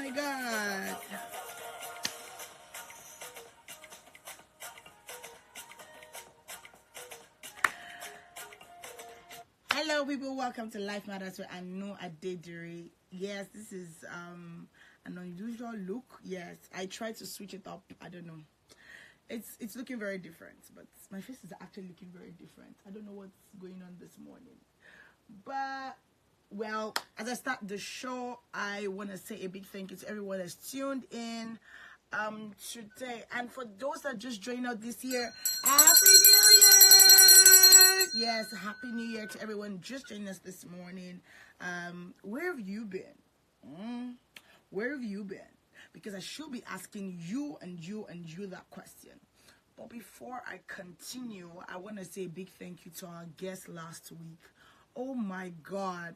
my God. Hello, people. Welcome to Life Matters with Aanu Adedire. Yes, this is an unusual look. Yes, I tried to switch it up. I don't know. It's looking very different, but my face is actually looking very different. I don't know what's going on this morning. But, well, as I start the show, I want to say a big thank you to everyone that's tuned in today. And for those that just joined out this year, Happy New Year! Yes, Happy New Year to everyone just joining us this morning. Where have you been? Where have you been? Because I should be asking you and you and you that question. But before I continue, I want to say a big thank you to our guest last week. Oh my God.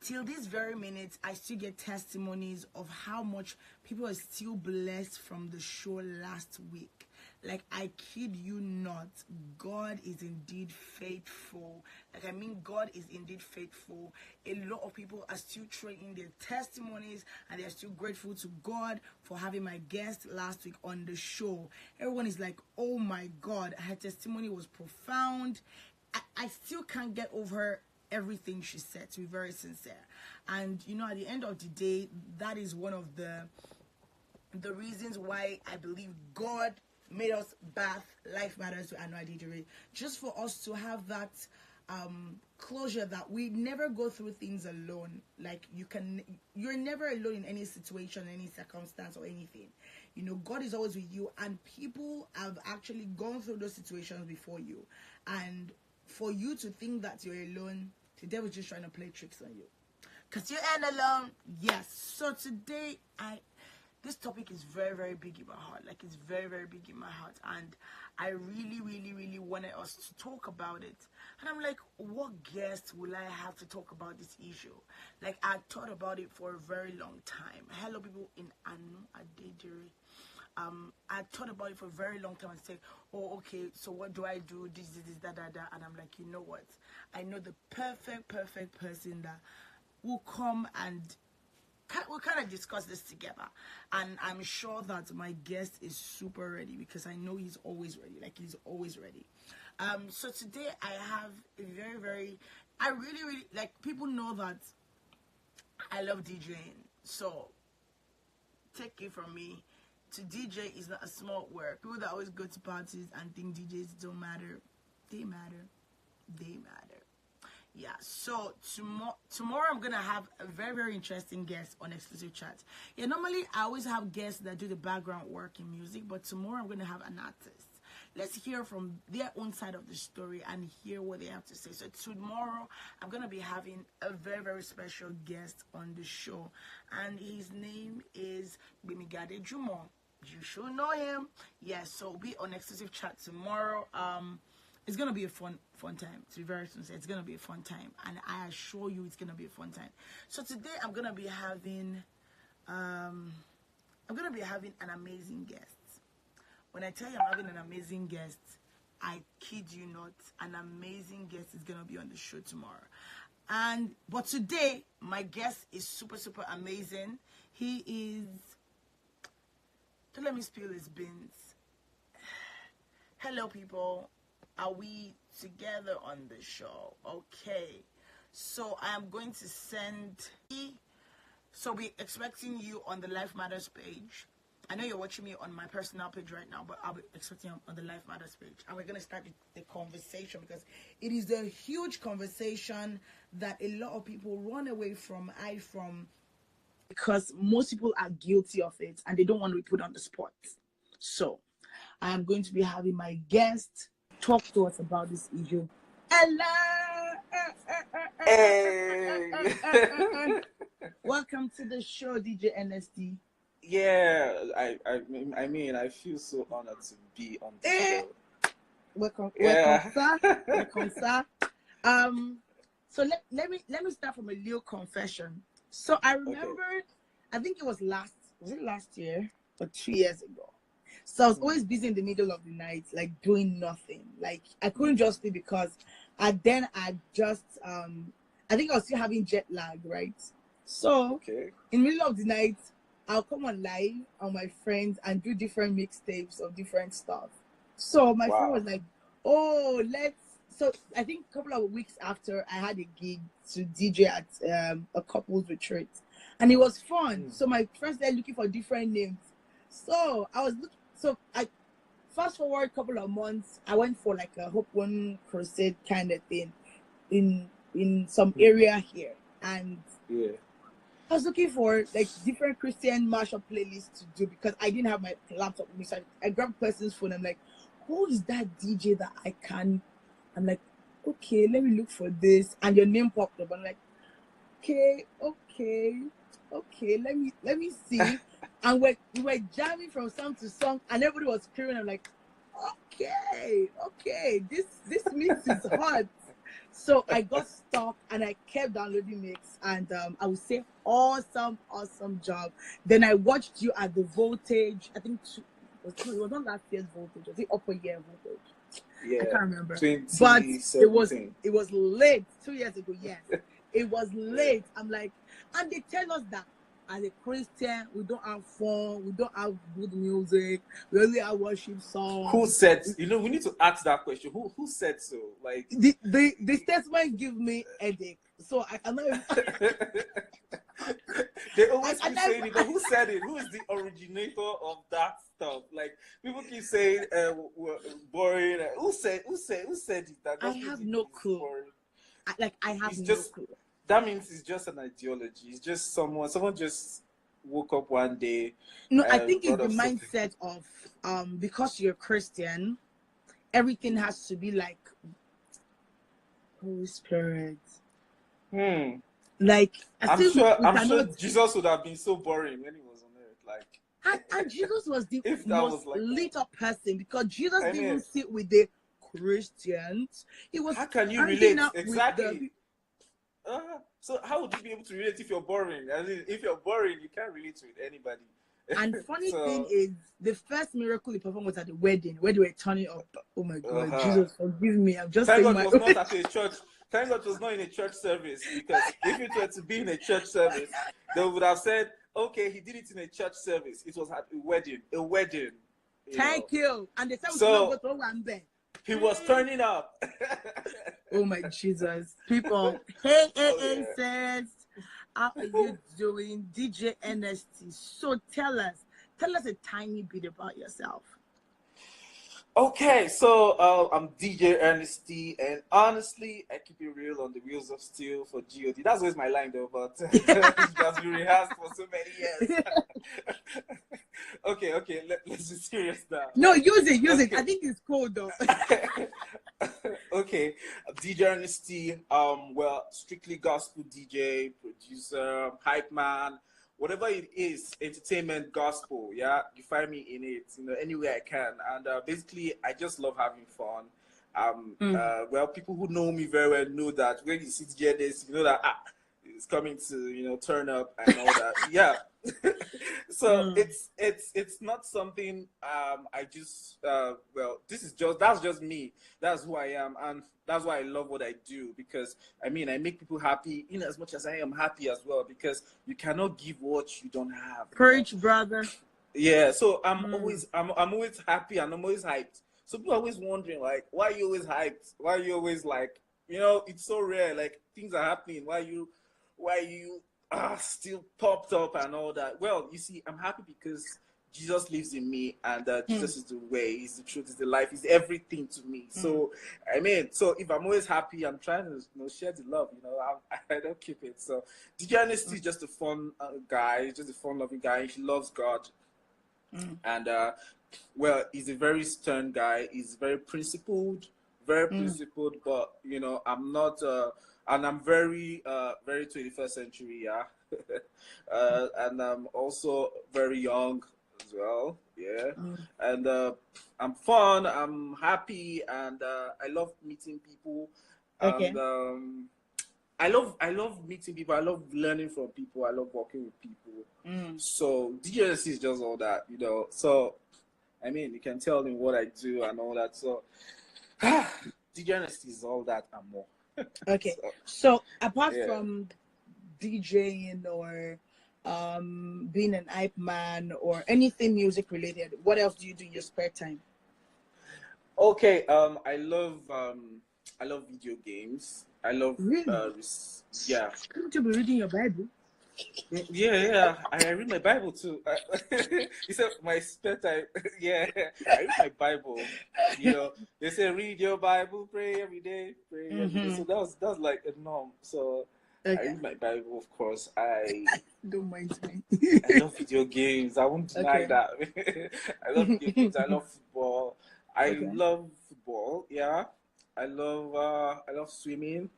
Till this very minute, I still get testimonies of how much people are still blessed from the show last week. Like, I kid you not, God is indeed faithful. God is indeed faithful. A lot of people are still trading their testimonies, and they're still grateful to God for having my guest last week on the show. Everyone is like, oh my God, her testimony was profound. I still can't get over everything she said, to be very sincere. And you know, at the end of the day, that is one of the reasons why I believe God made us birth Life Matters with Aanu Adedire, just for us to have that closure that we never go through things alone. Like, you're never alone in any situation, any circumstance, or anything. You know, God is always with you, and people have actually gone through those situations before you. And for you to think that you're alone, the devil's just trying to play tricks on you, because you ain't alone. Yes. So today, this topic is very, very big in my heart. Like, it's very, very big in my heart. And I really, really, really wanted us to talk about it. And I'm like, what guest will I have to talk about this issue? Like, I thought about it for a very long time. Hello, people in Aanu Adedire. I thought about it for a very long time and said, oh, okay, so what do I do? This, that. And I'm like, you know what? I know the perfect person that will come and we'll kind of discuss this together. And I'm sure that my guest is super ready, because I know he's always ready. Like, he's always ready. So today I have a I really, like, people know that I love DJing. So take it from me, to DJ is not a small work. People that always go to parties and think DJs don't matter, they matter. Yeah, so tomorrow I'm gonna have a very, very interesting guest on Exclusive Chat. Yeah, normally I always have guests that do the background work in music, but tomorrow I'm gonna have an artist. Let's hear from their own side of the story and hear what they have to say. So tomorrow I'm gonna be having a very, very special guest on the show, and his name is Bimigade Jumo. You should know him. Yes, so we'll be on Exclusive Chat tomorrow. It's gonna be a fun time. To be very sincere, it's gonna be a fun time, and I assure you, it's gonna be a fun time. So today, I'm gonna be having an amazing guest. When I tell you I'm having an amazing guest, I kid you not, an amazing guest is gonna be on the show tomorrow. But today, my guest is super, super amazing. He is. Don't let me spill his beans. Hello, people. Are we together on the show? Okay. So I am going to send. So we're expecting you on the Life Matters page. I know you're watching me on my personal page right now, but I'll be expecting you on the Life Matters page. And we're going to start the conversation, because it is a huge conversation that a lot of people run away from, because most people are guilty of it and they don't want to be put on the spot. So I am going to be having my guest talk to us about this issue. Hello! Hey! Welcome to the show, DJ Enersty. Yeah, I mean, I feel so honored to be on the show. Welcome, Yeah. welcome, sir. So let me start from a little confession. So I remember, I think it was last year or 2 years ago? So I was always busy in the middle of the night, like doing nothing. Like, I couldn't just sleep, because I think I was still having jet lag, right? So Okay. in the middle of the night, I'll come on live on my friends and do different mixtapes of different stuff. So my friend Wow. was like, "Oh, let's." So I think a couple of weeks after, I had a gig to DJ at a couple's retreat, and it was fun. Hmm. So my friends started looking for different names. So I was looking. So I fast forward a couple of months. I went for like a Hope One Crusade kind of thing in some area here, and Yeah. I was looking for like different Christian mashup playlists to do because I didn't have my laptop with me. So I grabbed a person's phone. I'm like, who is that DJ that I can? I'm like, okay, let me look for this. And your name popped up. I'm like, okay, let me see. And we were jamming from song to song, and everybody was screaming. I'm like, okay, this mix is hot. So I got stuck and I kept downloading mix, and I would say awesome job. Then I watched you at the Voltage. I think it was not last year's Voltage. Was it upper year Voltage? Yeah. I can't remember. 2017. But it was late 2 years ago. Yes, it was late. I'm like, and they tell us that as a Christian, we don't have fun, we don't have good music, we only have worship songs. Who said? You know, we need to ask that question. Who said so? Like the statement give me headache. So I cannot. They always keep saying it, but who said it? Who is the originator of that stuff? Like people keep saying, boring. Who said it? That I have no clue. I have no clue. That means it's just an ideology. It's just someone just woke up one day. No, I think it's the mindset of because you're Christian, everything has to be like Holy Spirit. Like I'm sure Jesus would have been so boring when he was on earth. Like and Jesus was the most lit up person because Jesus didn't even sit with the Christians. He was how can you relate exactly? So how would you be able to relate if you're boring? I mean, if you're boring, you can't relate with anybody. And funny thing is, the first miracle he performed was at the wedding, where they were turning up. Oh my God, Jesus, forgive me. I'm just Thank saying God it was not at a church. Thank God it was not in a church service, because if it were to be in a church service, they would have said, okay, he did it in a church service. It was at a wedding. A wedding. Thank you. And they said we go to one bed. He was turning up. Oh my Jesus. People, hey, says, how are you doing? DJ Enersty. So tell us a tiny bit about yourself. Okay, so I'm DJ Enersty, and honestly, I keep it real on the wheels of steel for God. That's always my line though, but that's been rehearsed for so many years. Okay, let's be serious now. No, use it. I think it's cool though. Okay, DJ Enersty, well, strictly gospel DJ, producer, hype man, whatever it is, entertainment, gospel, yeah, you find me in it, anywhere I can. And basically, I just love having fun. Well, people who know me very well know that when you see DJ this, you know that it's coming to turn up and all that. Yeah. So it's not something I just well, that's just me. That's who I am, and that's why I love what I do, because I make people happy in as much as I am happy as well, because you cannot give what you don't have. Preach, brother. Yeah, so I'm always happy, and I'm always hyped. So people are always wondering, like, why are you always hyped? Why are you always like, it's so rare, like things are happening. Why you still popped up and all that? Well, you see, I'm happy because Jesus lives in me, and Jesus is the way, he's the truth, is the life, is everything to me. So so if I'm always happy, I'm trying to share the love. I don't keep it. So DJ Enersty is just a fun guy. He's just a fun loving guy. He loves God, and well, he's a very stern guy. He's very principled, but I'm not. And I'm very 21st century, yeah. And I'm also very young as well, yeah. And I'm fun, I'm happy, and I love meeting people. Okay. And I love meeting people. I love learning from people. I love working with people. So DJS is just all that, So you can tell in what I do and all that. So DJS is all that and more. Okay. So apart from DJing or being an hype man or anything music related? What else do you do in your spare time? Okay, I love video games. I love Really? yeah. Shouldn't you be reading your Bible? Yeah. I read my Bible too. You said my spare time. Yeah, I read my Bible. You know, they say read your Bible, pray every day, pray every day. Mm-hmm. So that's like a norm. So I Okay. read my Bible, of course. Don't mind me. I love video games. I won't deny Okay. that. I love video games. I love football. I Okay. love football. Yeah. I love swimming.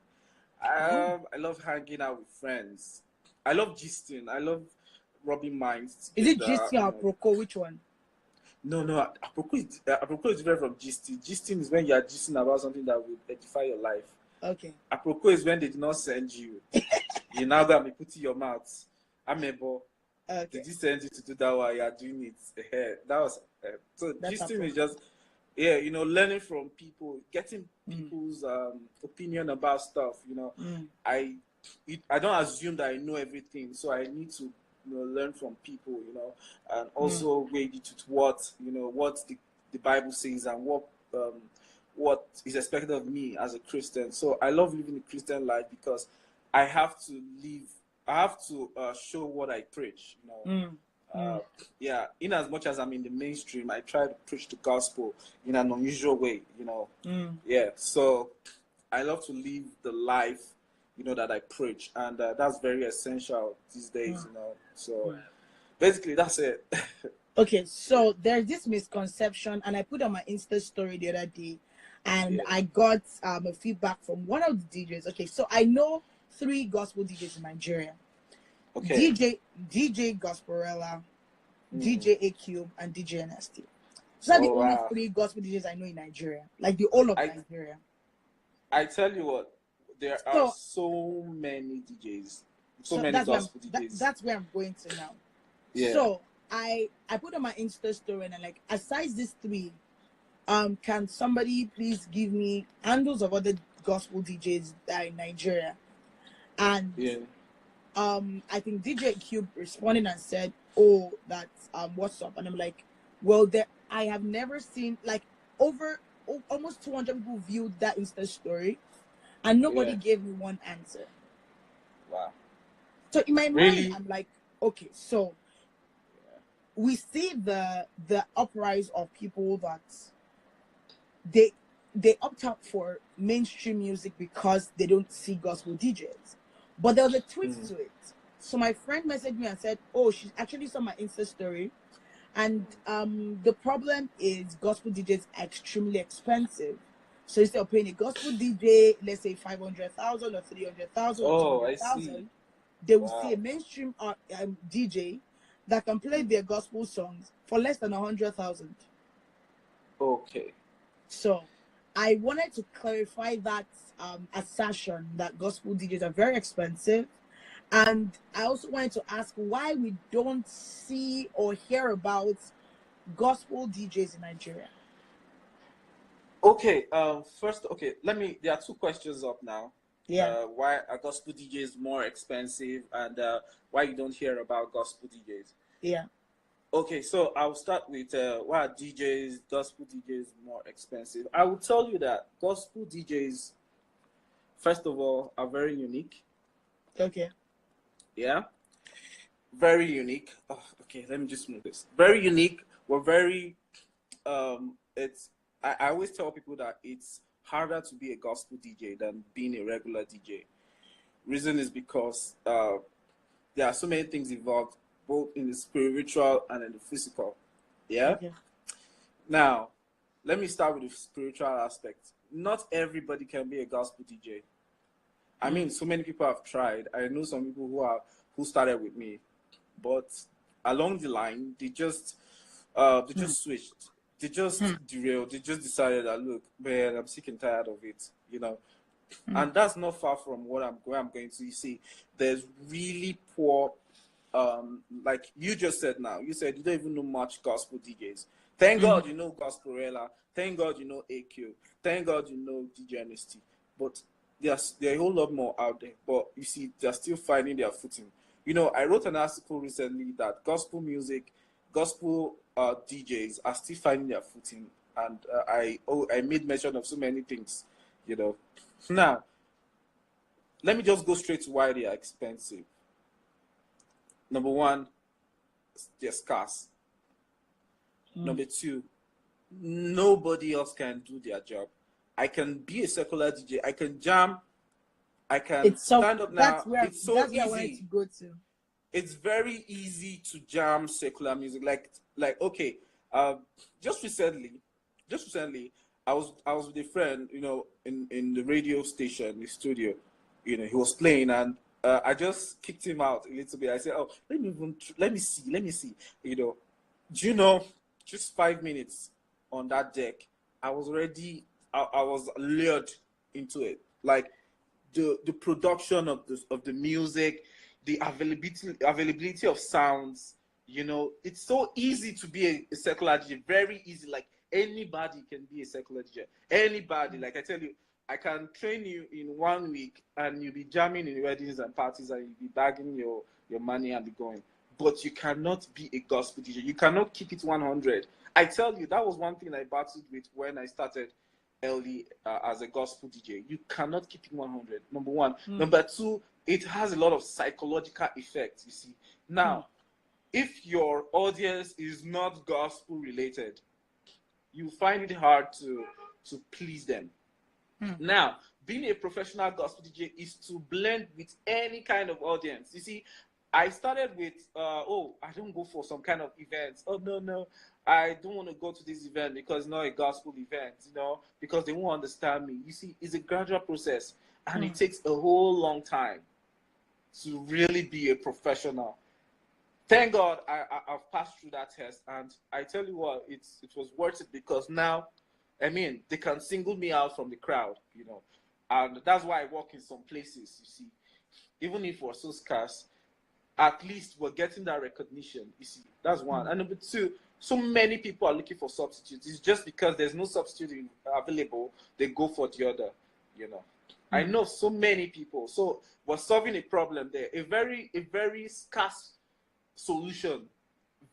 Oh. I love hanging out with friends. I love gisting. I love rubbing minds Is it together. GC or Proco? Which one? No. Apropos is different from gisting. Gisting is when you are gisting about something that will edify your life. Okay. Apropos is when they did not send you. You now got me put in your mouth. Amebo. Okay. Did you send you to do that while you are doing it? That was so. That's Gisting is appropriate. just learning from people, getting people's opinion about stuff. I I don't assume that I know everything, so I need to learn from people, and also wade into what what the Bible says and what is expected of me as a Christian. So I love living a Christian life because I have to live. I have to show what I preach. Yeah. In as much as I'm in the mainstream, I try to preach the gospel in an unusual way. Yeah. So I love to live the life that I preach, and that's very essential these days. So basically that's it. Okay, so there's this misconception, and I put on my Insta story the other day, and Yeah. I got a feedback from one of the DJs. Okay, so I know 3 gospel DJs in Nigeria. Okay. DJ Gosporella, DJ AQ, and DJ Enersty. So that's the only Wow. 3 gospel DJs I know in Nigeria, like the whole of I Nigeria. I tell you what, there are So so many DJs, so so many gospel DJs. that's where I'm going to now. Yeah. So I put on my Insta story and I'm like, aside these 3, can somebody please give me handles of other gospel DJs that are in Nigeria? And Yeah. I think DJ Cube responded and said, "Oh, that's what's up?" And I'm like, "Well, I have never seen like almost 200 people viewed that Insta story, and nobody Yeah. gave me one answer." Wow. So in my mind, Really? I'm like, okay, so we see the uprise of people that they opt out for mainstream music because they don't see gospel DJs. But there was a twist to it. So my friend messaged me and said, "Oh, she actually saw my Insta story, and the problem is gospel DJs are extremely expensive. So instead of paying a gospel DJ, let's say 500,000 or 300,000 or Oh, I see. 200,000, they will see Wow. a mainstream DJ that can play their gospel songs for less than 100,000." Okay. So I wanted to clarify that assertion that gospel DJs are very expensive. And I also wanted to ask why we don't see or hear about gospel DJs in Nigeria. Okay. First, okay. There are 2 questions up now. Yeah. Why are gospel DJs more expensive, and why you don't hear about gospel DJs? Yeah. Okay, so I'll start with why are gospel DJs more expensive? I will tell you that gospel DJs, first of all, are very unique. Okay. Yeah, very unique. Oh, okay, let me just move this. Very unique. We're very. It's. I always tell people that it's harder to be a gospel DJ than being a regular DJ. Reason is because there are so many things involved, both in the spiritual and in the physical. Yeah. Okay. Now, let me start with the spiritual aspect. Not everybody can be a gospel DJ. I mean, so many people have tried. I know some people who started with me, but along the line, they just switched. They just derailed. They just decided that, look, man, I'm sick and tired of it. And that's not far from where I'm going to. You see, there's really poor. Like you just said now, you said you don't even know much gospel DJs. Thank God you know Gosporella. Thank God you know AQ. Thank God you know DJ Enersty. But there are a whole lot more out there, but you see, they're still finding their footing. You know, I wrote an article recently that gospel music, gospel DJs are still finding their footing, and I made mention of so many things. You know, now let me just go straight to why they are expensive. Number one, they're scarce. Number two, nobody else can do their job. I can be a secular DJ. I can jam. I can stand up now. It's so that's easy. Where I wanted to go to. It's very easy to jam secular music. Like okay, just recently, I was with a friend, you know, in the radio station, the studio. You know, he was playing, and I just kicked him out a little bit. I said, "Oh, let me see." You know, do you know? Just 5 minutes on that deck, I was already, I was lured into it. Like the production of the music, the availability of sounds. You know, it's so easy to be a secular DJ. Very easy. Like anybody can be a secular DJ. Anybody. Like I tell you, I can train you in 1 week, and you'll be jamming in weddings and parties, and you'll be bagging your money and be going. But you cannot be a gospel DJ. You cannot keep it 100. I tell you, that was one thing I battled with when I started early as a gospel DJ. You cannot keep it 100. Number one. Number two, it has a lot of psychological effects. You see, now, if your audience is not gospel related, you find it hard to please them. Now, being a professional gospel DJ is to blend with any kind of audience. You see, I started with, I don't go for some kind of events. Oh, no, I don't want to go to this event because it's not a gospel event, you know, because they won't understand me. You see, it's a gradual process, and it takes a whole long time to really be a professional. Thank God I've passed through that test, and I tell you what, it was worth it, because now, I mean, they can single me out from the crowd, you know, and that's why I work in some places, you see, even if we're so scarce, at least we're getting that recognition, you see. That's one. And number two, so many people are looking for substitutes. It's just because there's no substitute available, they go for the other, you know. I know so many people. So we're solving a problem there. A very scarce solution,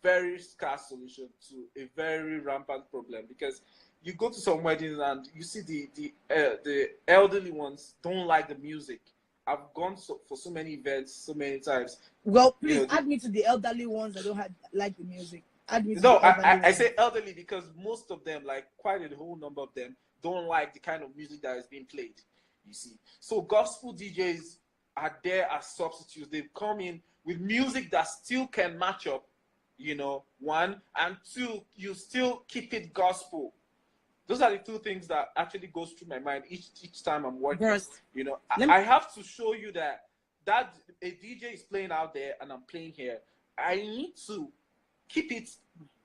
very scarce solution to a very rampant problem. Because you go to some weddings and you see the elderly ones don't like the music. I've gone for so many events, so many times. Well, please add me to the elderly ones that don't like the music. Add me to no, the elderly I say elderly because most of them, like quite a whole number of them, don't like the kind of music that is being played. You see, so gospel DJs are there as substitutes. They come in with music that still can match up, you know, one, and two, you still keep it gospel. Those are the two things that actually goes through my mind each time I'm working. You know, I have to show you that a DJ is playing out there and I'm playing here. I need to keep it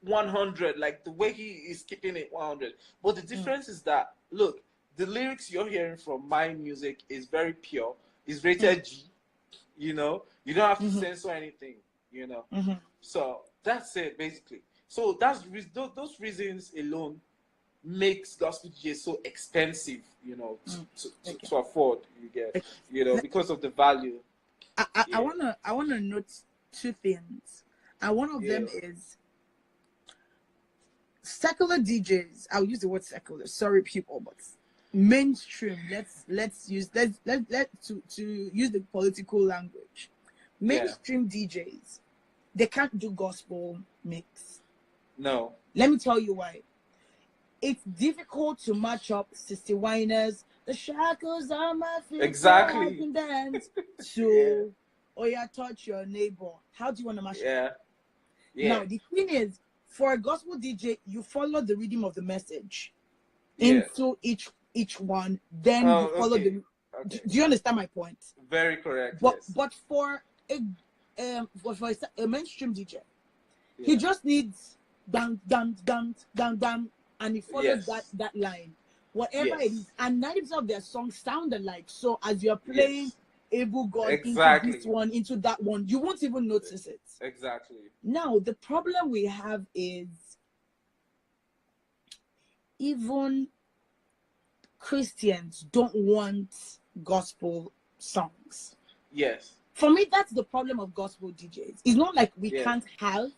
100, like the way he is keeping it 100. But the difference is that, look, the lyrics you're hearing from my music is very pure. It's rated G. You know, you don't have to censor anything. You know, so that's it basically. So those reasons alone makes gospel DJ so expensive, you know, to afford. You get, you know, because of the value. I wanna note two things, and one of them is secular DJs. I'll use the word secular. Sorry, people, but mainstream. Let's use to use the political language. Mainstream DJs, they can't do gospel mix. No. Let me tell you why. It's difficult to match up Sissy Winers, the shackles on my feet, exactly. I can dance, to oh yeah, touch your neighbor. How do you want to match up? Now the thing is, for a gospel DJ, you follow the rhythm of the message into each one, then you follow the. Do you understand my point? Very correct. But for a mainstream DJ, he just needs down, and he follows that line, whatever it is, and 90% of their songs sound alike. So as you're playing Able God into this one, into that one, you won't even notice it. Exactly. Now the problem we have is even Christians don't want gospel songs. Yes. For me, that's the problem of gospel DJs. It's not like we Yes. can't have.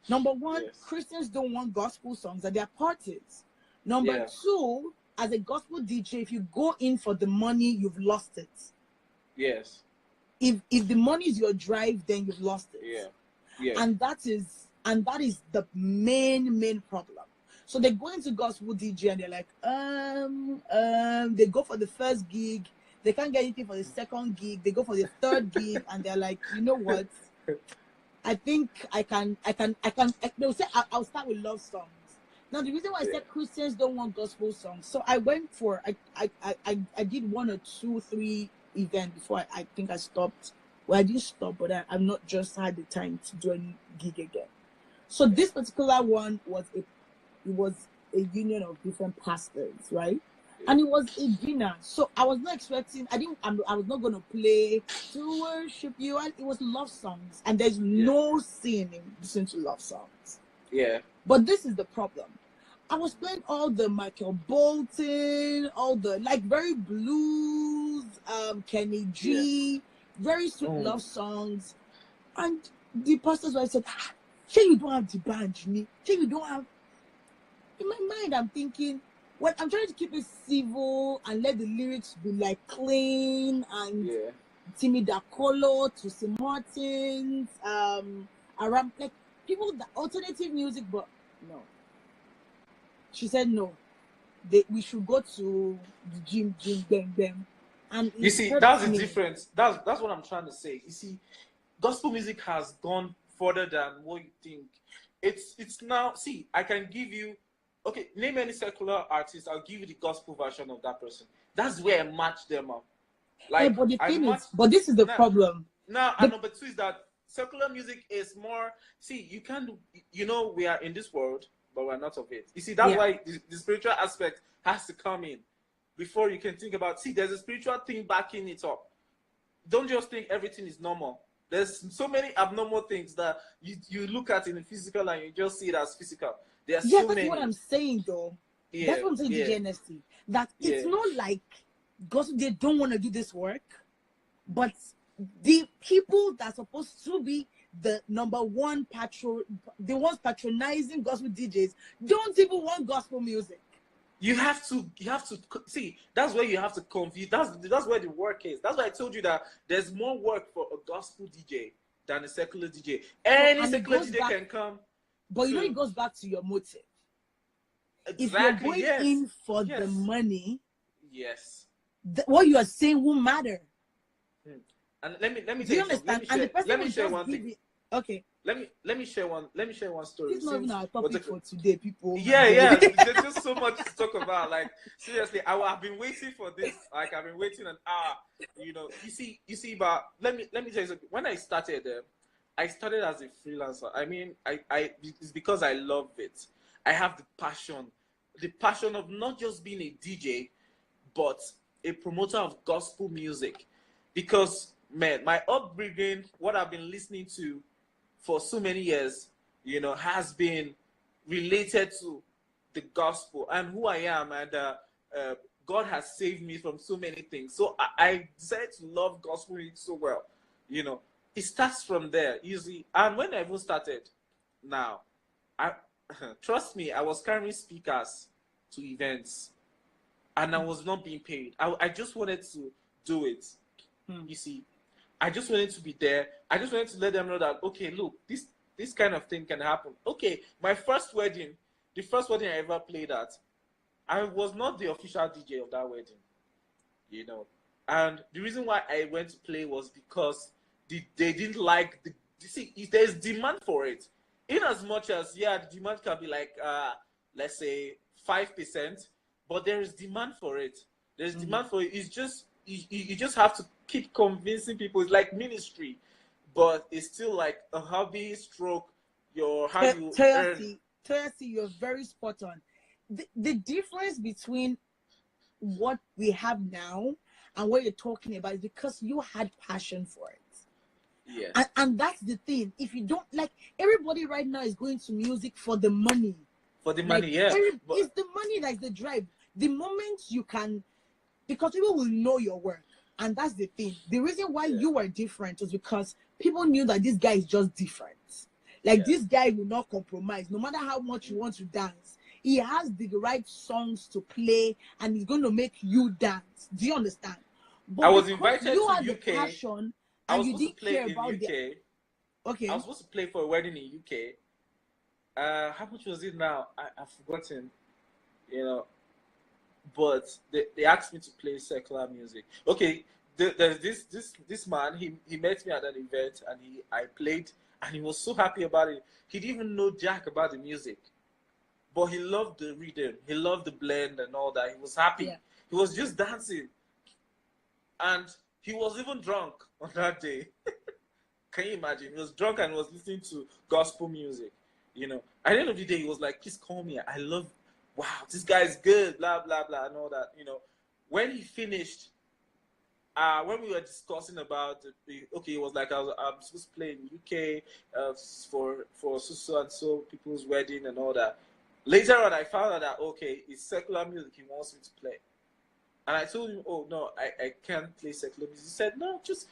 Number one, Yes. Christians don't want gospel songs at their parties. Number two, as a gospel DJ, if you go in for the money, you've lost it. Yes. If the money is your drive, then you've lost it. Yeah. Yeah. And that is the main problem. So they go into gospel DJ and they're like, they go for the first gig, they can't get anything for the second gig, they go for the third gig, and they're like, you know what? I think they'll say I'll start with love songs. Now the reason why I said Christians don't want gospel songs, so I went for I did 1 or 2, 3 events before I think I stopped. Well, I didn't stop, but I've not just had the time to do any gig again. So this particular one was a union of different pastors, right? And it was a dinner. So I was not expecting, I was not going to play to worship you. And it was love songs. And there's no sin in listening to love songs. Yeah. But this is the problem. I was playing all the Michael Bolton, all the, like, very blues, Kenny G, very sweet love songs. And the pastor's wife said, say you don't have the band, me. Say you don't have. In my mind, I'm thinking, well, I'm trying to keep it civil and let the lyrics be like clean and Timmy Dakolo, to St. Martins, around like people that alternative music, but no. She said no. We should go to the gym, bang, bang. And you see, that's the difference. That's what I'm trying to say. You see, gospel music has gone further than what you think. It's now, see, I can give you, okay, name any secular artist, I'll give you the gospel version of that person. That's where I match them up. Like, but the thing is, but this is the problem. Now, and number two is that secular music is more, see, you can, we are in this world, but we're not of it. You see, that's why the spiritual aspect has to come in before you can think about, see, there's a spiritual thing backing it up. Don't just think everything is normal. There's so many abnormal things that you look at in the physical and you just see it as physical. There are so many. That's what I'm saying, though. That's what I'm saying to Enersty. That it's not like gospel, they don't want to do this work, but the people that are supposed to be the number one the ones patronizing gospel DJs, don't even want gospel music. You have to see, that's where you have to confuse. That's where the work is. That's why I told you that there's more work for a gospel DJ than a secular DJ. Any secular DJ can come. But it goes back to your motive. Exactly. If you're going in for the money, what you are saying won't matter. And let me do you understand? Let me share one thing. Okay. Let me share one story. This is not even our topic for today, people. Yeah. There's just so much to talk about. Like, seriously, I've been waiting for this. Like, I've been waiting an hour. You see, but let me tell you something. When I started as a freelancer. I mean, it's because I love it. I have the passion of not just being a DJ, but a promoter of gospel music. Because, man, my upbringing, what I've been listening to for so many years, has been related to the gospel and who I am. And God has saved me from so many things. So I decided to love gospel music so well. It starts from there, usually. And when I even started, now, trust me, I was carrying speakers to events. And I was not being paid. I just wanted to do it. You see. I just wanted to be there. I just wanted to let them know that, okay, look, this kind of thing can happen. Okay, my first wedding, the first wedding I ever played at, I was not the official DJ of that wedding, And the reason why I went to play was because they didn't like see, there's demand for it. In as much as, the demand can be like, let's say 5%, but there is demand for it. There's demand for it. It's just, you just have to keep convincing people. It's like ministry, but it's still like a hobby stroke. Toyasi, you're very spot on. The difference between what we have now and what you're talking about is because you had passion for it. Yes. And that's the thing. If you don't, like, everybody right now is going to music for the money. For the money, it's the money that's the drive. The moment you can because people will know your work. And that's the thing. The reason why Yeah. you were different was because people knew that this guy is just different. Like, Yeah. this guy will not compromise, no matter how much you want to dance. He has the right songs to play, and he's going to make you dance. Do you understand? I But was because invited you to had the UK. passion I and was you supposed to didn't play care in about the UK. I okay, was supposed to play for a wedding in UK. How much was it now? I've forgotten. You know, but they asked me to play secular music. Okay, there's this man. He met me at an event, and I played, and he was so happy about it. He didn't even know jack about the music, but he loved the rhythm. He loved the blend and all that. He was happy. yeah. He was just dancing, and he was even drunk on that day. Can you imagine? He was drunk and was listening to gospel music. You know, at the end of the day, he was like, "Please call me. I love. Wow, this guy is good. Blah blah blah and all that." You know, when he finished, when we were discussing about okay, it was like I'm supposed to play in UK for so and so people's wedding and all that. Later on, I found out that okay, it's secular music he wants me to play. And I told him, "Oh no, I can't play secular music." He said, "No, just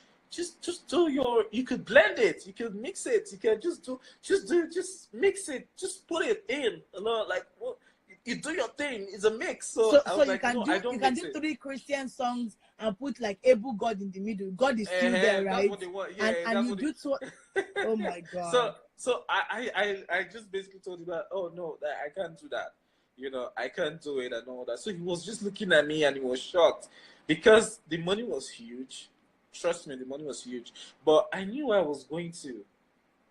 do your. You could blend it. You could mix it. You can just mix it. Just put it in. You know, like well, you do your thing. It's a mix." So I So was you like, can "No, do I don't you can mix do it." 3 Christian songs and put like able God in the middle. God is still there, That's right? what they want. And Yeah, and that's you what do to they. oh my so God. so I just basically told him that oh no, that I can't do that. You know, I can't do it and all that. So he was just looking at me and he was shocked because the money was huge. Trust me, the money was huge. But I knew where I was going to.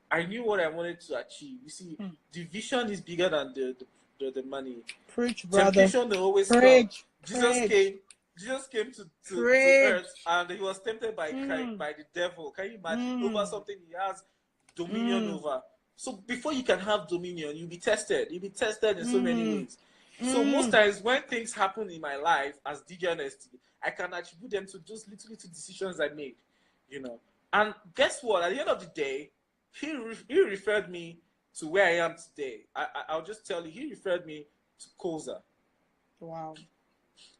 I knew what I wanted to achieve. You see, the vision is bigger than the money. Preach, brother. Temptation will always come. Preach. Jesus Preach. came. Jesus came to Preach. earth and he was tempted by by the devil. Can you imagine? Over Mm. something he has dominion over. So before you can have dominion, you'll be tested. You'll be tested in so many Mm. ways. So most times when things happen in my life as DJ Enersty, I can attribute them to just little decisions I made, you know. And guess what? At the end of the day, he referred me to where I am today. I'll just tell you, he referred me to Koza. Wow.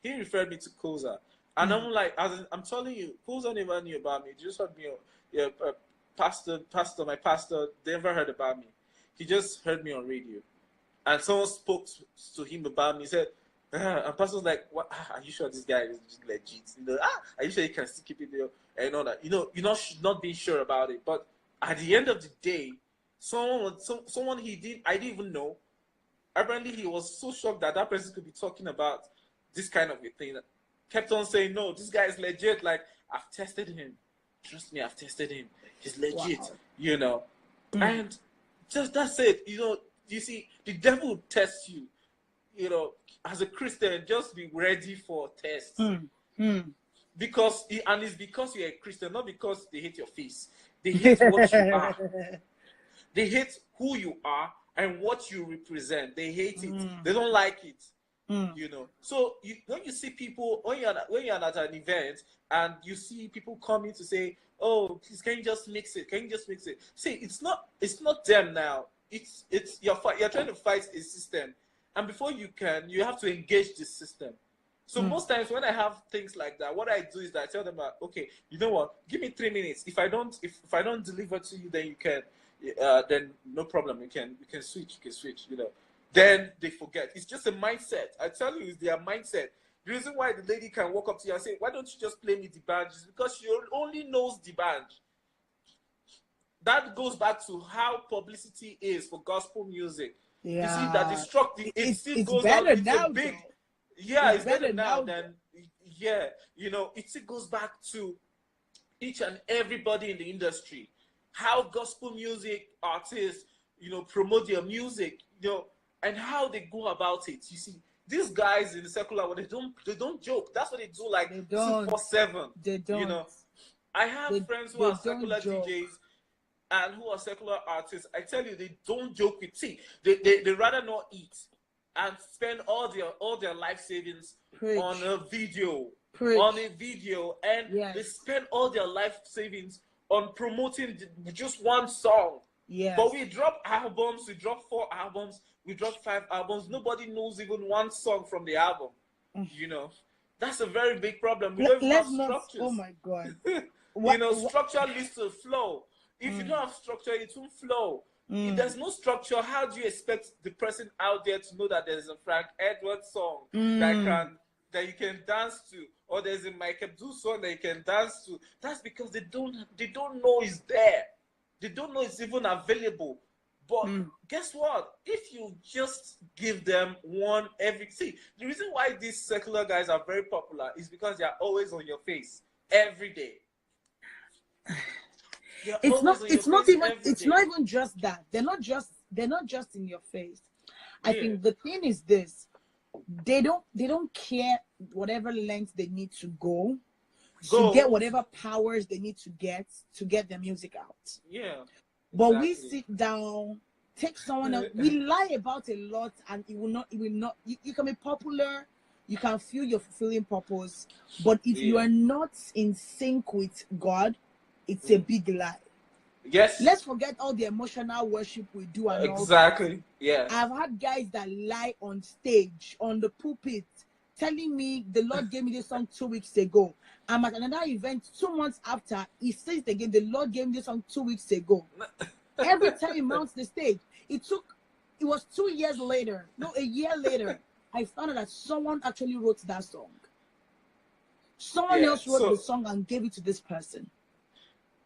He referred me to Koza. And I'm like, I'm telling you, Koza never knew about me. He just heard me, yeah, my pastor never heard about me. He just heard me on radio. And someone spoke to him about me. He said, and pastor's like, what, are you sure this guy is legit? You know, are you sure you can still keep it there? And all that. You know, you're not being sure about it. But at the end of the day, someone I didn't even know. Apparently, he was so shocked that that person could be talking about this kind of a thing. Kept on saying, no, this guy is legit. Like, I've tested him. Trust me, I've tested him. He's legit, Wow. you know. And just that's it. You know, you see, the devil tests you. You know, as a Christian, just be ready for tests. Because it's because you're a Christian, not because they hate your face. They hate what you are. They hate who you are and what you represent. They hate it. They don't like it. You know. So when you see people when you're at an event and you see people coming to say, "Oh, please, can you just mix it? Can you just mix it?" See, it's not them now. It's you're trying to fight a system, and before you have to engage the system. So most times when I have things like that, what I do is that I tell them, okay, you know what? Give me 3 minutes. If I don't deliver to you, then you can, then no problem. You can switch. You can switch. You know. Then they forget. It's just a mindset. I tell you, it's their mindset. The reason why the lady can walk up to you and say, "Why don't you just play me the band?" is because she only knows the band. That goes back to how publicity is for gospel music. Yeah. You see that it still it's goes on. better It's now, a big, though. yeah, it's better now though. than, yeah, you know, it still goes back to each and everybody in the industry. How gospel music artists, you know, promote their music, you know, and how they go about it. You see, these guys in the secular world, they don't joke. That's what they do, like 247. They don't. You know, I have friends who are secular joke. DJs and who are secular artists. I tell you, they don't joke with. See, they rather not eat and spend all their life savings on a video. On a video, and they spend all their life savings on promoting just one song. Yes. But we drop albums, we drop 4 albums, we drop 5 albums. Nobody knows even one song from the album. You know, That's a very big problem. We don't even have Let's not. structures. Oh my God. Structure leads to flow. If you don't have structure, it won't flow. If there's no structure, how do you expect the person out there to know that there's a Frank Edwards song that you can dance to, or there's a Michael Abdul song that you can dance to? That's because they don't know it's there. They don't know it's even available. But guess what? If you just give them one see, the reason why these secular guys are very popular is because they are always on your face every day. It's not even just that. They're not just in your face. I think the thing is this: they don't care whatever length they need to go to get whatever powers they need to get their music out. Yeah. But we sit down, take someone else. We lie about a lot, and it will not. You can be popular, you can feel your fulfilling purpose, but if you are not in sync with God, it's a big lie. Yes. Let's forget all the emotional worship we do and exactly. Yeah. I've had guys that lie on stage, on the pulpit, telling me the Lord gave me this song 2 weeks ago. I'm at another event 2 months after, he says it again, the Lord gave me this song 2 weeks ago. Every time he mounts the stage, it was 2 years later, no, a year later, I found out that someone actually wrote that song. Someone else wrote the song and gave it to this person.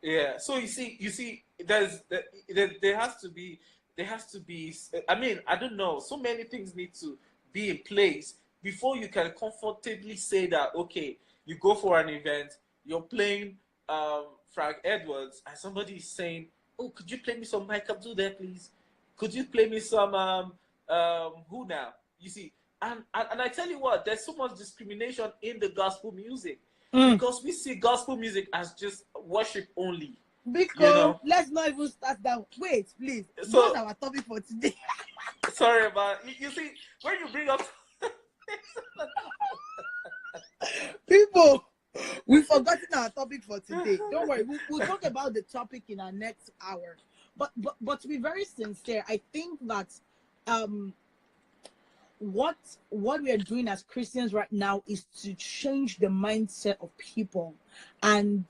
Yeah. So you see, there has to be. I mean, I don't know. So many things need to be in place before you can comfortably say that. Okay, you go for an event, you're playing Frank Edwards, and somebody is saying, "Oh, could you play me some Mike Abdul there, please? Could you play me some who now?" You see, and I tell you what, there's so much discrimination in the gospel music. Because we see gospel music as just worship only. Because let's not even start that. Wait, please. So, what's our topic for today? Sorry, but you see, when you bring up people, we've forgotten our topic for today. Don't worry, we'll talk about the topic in our next hour. But to be very sincere, I think that what we are doing as Christians right now is to change the mindset of people, and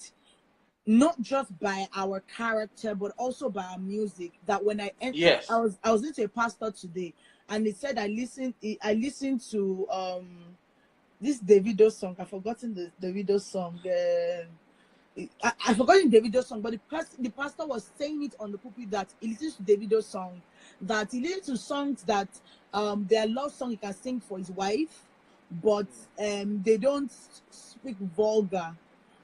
not just by our character but also by our music. That when I was listening to a pastor today, and he said I listened to this Davido song. I've forgotten the Davido song. I've forgotten Davido's song, but the pastor was saying it on the pulpit that he listens to Davido's song, that he listens to songs that they are love song he can sing for his wife, but they don't speak vulgar.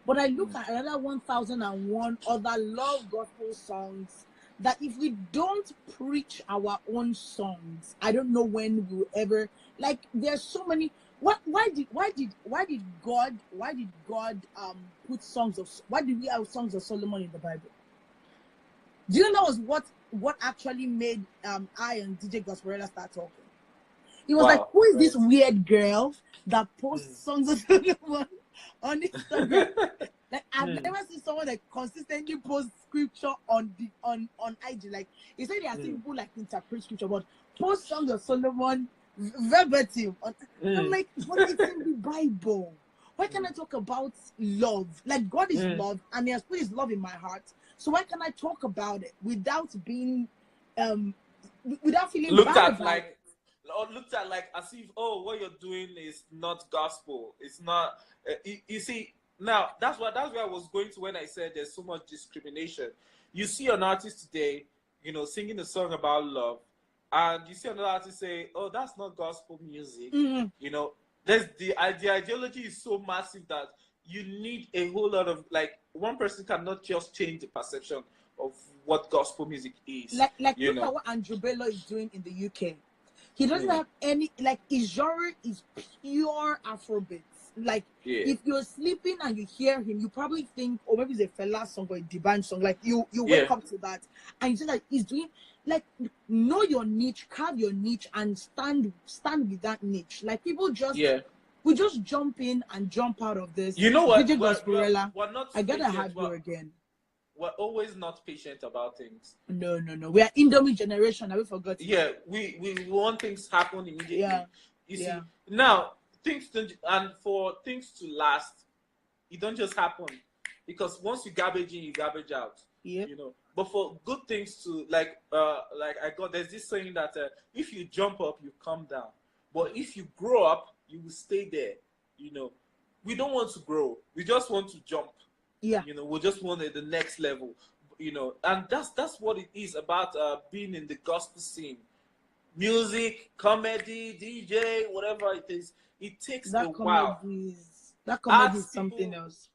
But I look at another 1001 other love gospel songs that if we don't preach our own songs, I don't know when we'll ever, like, there's so many. Why did God put songs of, why did we have songs of Solomon in the Bible? Do you know that was what actually made I and DJ Gospelella start talking? It was like, who is this weird girl that posts songs of Solomon on Instagram? Like, I've never seen someone that consistently posts scripture on IG. Like, he said, there are some people like interpret scripture, but post songs of Solomon verbatim. I'm like, but it's in the Bible. Why can't I talk about love? Like, God is love, and He has put His love in my heart. So why can I talk about it without being, without feeling looked bad at about like, it? or looked at like as if, oh, what you're doing is not gospel. It's not. You see, now that's where I was going to when I said there's so much discrimination. You see an artist today, singing a song about love, and you see another artist say, "Oh, that's not gospel music." There's the ideology is so massive that you need a whole lot of, like, one person cannot just change the perception of what gospel music is. Like look at what Andrew Bello is doing in the UK. He doesn't have any, like, his genre is pure Afrobeats. Like, if you're sleeping and you hear him, you probably think, oh, maybe it's a Fela song or a Diban song. Like, you wake up to that, and you say that he's doing, like, know your niche, carve your niche, and stand with that niche. Like, people just we just jump in and jump out of this. You know what? DJ Gospelella, we're not I gotta patient. have you again. We're always not patient about things. No. We are Indomie generation. Have we forgotten? Yeah, we want things happen immediately. Yeah. You see, now things don't, and for things to last, it don't just happen, because once you garbage in, you garbage out. Yeah. You know, but for good things to like there's this saying that if you jump up, you come down, but if you grow up, you will stay there. You know, we don't want to grow, we just want to jump. Yeah. You know, we just want the next level. You know, and that's what it is about being in the gospel scene. Music, comedy, DJ, whatever it is, it takes a while. That comedy is Ask something people, else.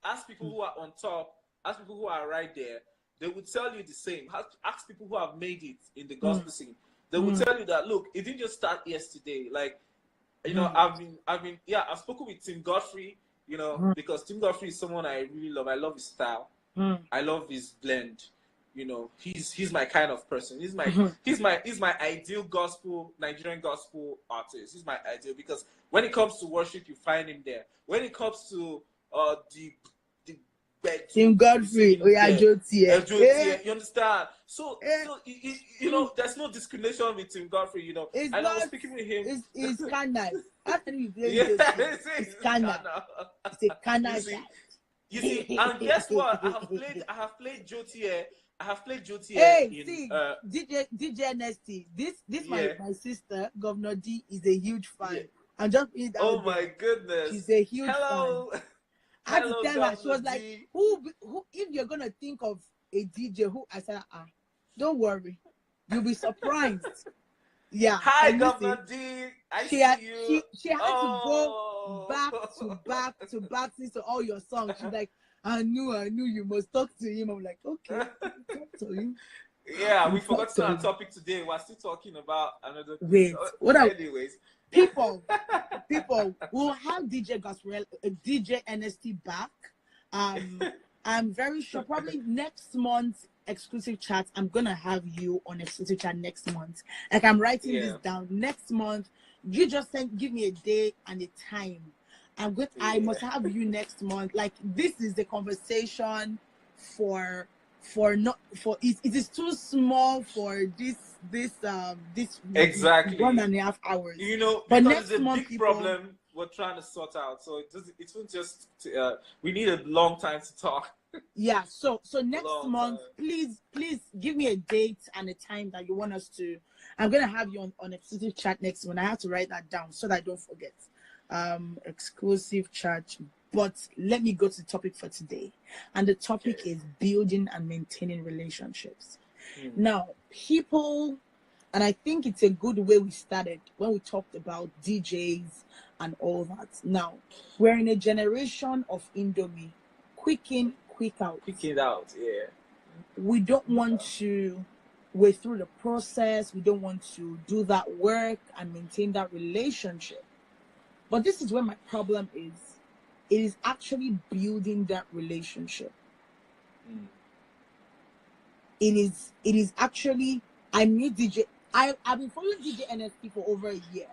ask people who are on top, ask people who are right there. They will tell you the same. Ask people who have made it in the gospel scene. They will tell you that, look, it didn't just start yesterday. Like, you know, I've spoken with Tim Godfrey, you know, because Tim Godfrey is someone I really love. I love his style. I love his blend. You know, he's my kind of person. He's my ideal gospel, Nigerian gospel artist. He's my ideal, because when it comes to worship, you find him there. When it comes to the Tim Godfrey, Adedire, you understand? So you know, there's no discrimination with Tim Godfrey, you know. It's and not, I was speaking with him. It's canal. After you play It's canal. It's a canal. You see, and guess what? I have played Jotier. I have played Jotier Hey, in see, DJ Enersty. This my sister, Governor D, is a huge fan. Yeah. I'm just being out Oh there. my goodness. She's a huge Hello. fan. I had to Hello, tell her, she was Governor like, D. who, if you're gonna think of a DJ who, I said, don't worry, you'll be surprised. Yeah. Hi, Governor D. I see you. She had to go back to back to all your songs. She's like, I knew you must talk to him. I'm like, okay, talk to him. Yeah, we forgot to our topic today. We're still talking about another thing. Wait, anyways. People will have DJ Enersty back. I'm very sure probably next month exclusive chat. I'm gonna have you on exclusive chat next month. Like, I'm writing this down. Next month, you just give me a day and a time. I must have you next month. Like, this is the conversation it is too small for this exactly 1.5 hours. You know, but because it's a big problem we're trying to sort out. So it won't just we need a long time to talk. Yeah, so next month, please give me a date and a time that you want us to. I'm gonna have you on exclusive chat next month. I have to write that down so that I don't forget. Exclusive chat. But let me go to the topic for today. And the topic is building and maintaining relationships. Now, people, and I think it's a good way we started when we talked about DJs and all that. Now, we're in a generation of Indomie. Quick in, quick out. Quick it out, yeah. We don't want to wait through the process. We don't want to do that work and maintain that relationship. But this is where my problem is. It is actually building that relationship. It is actually, I meet DJ. I've been following DJ Enersty for over a year.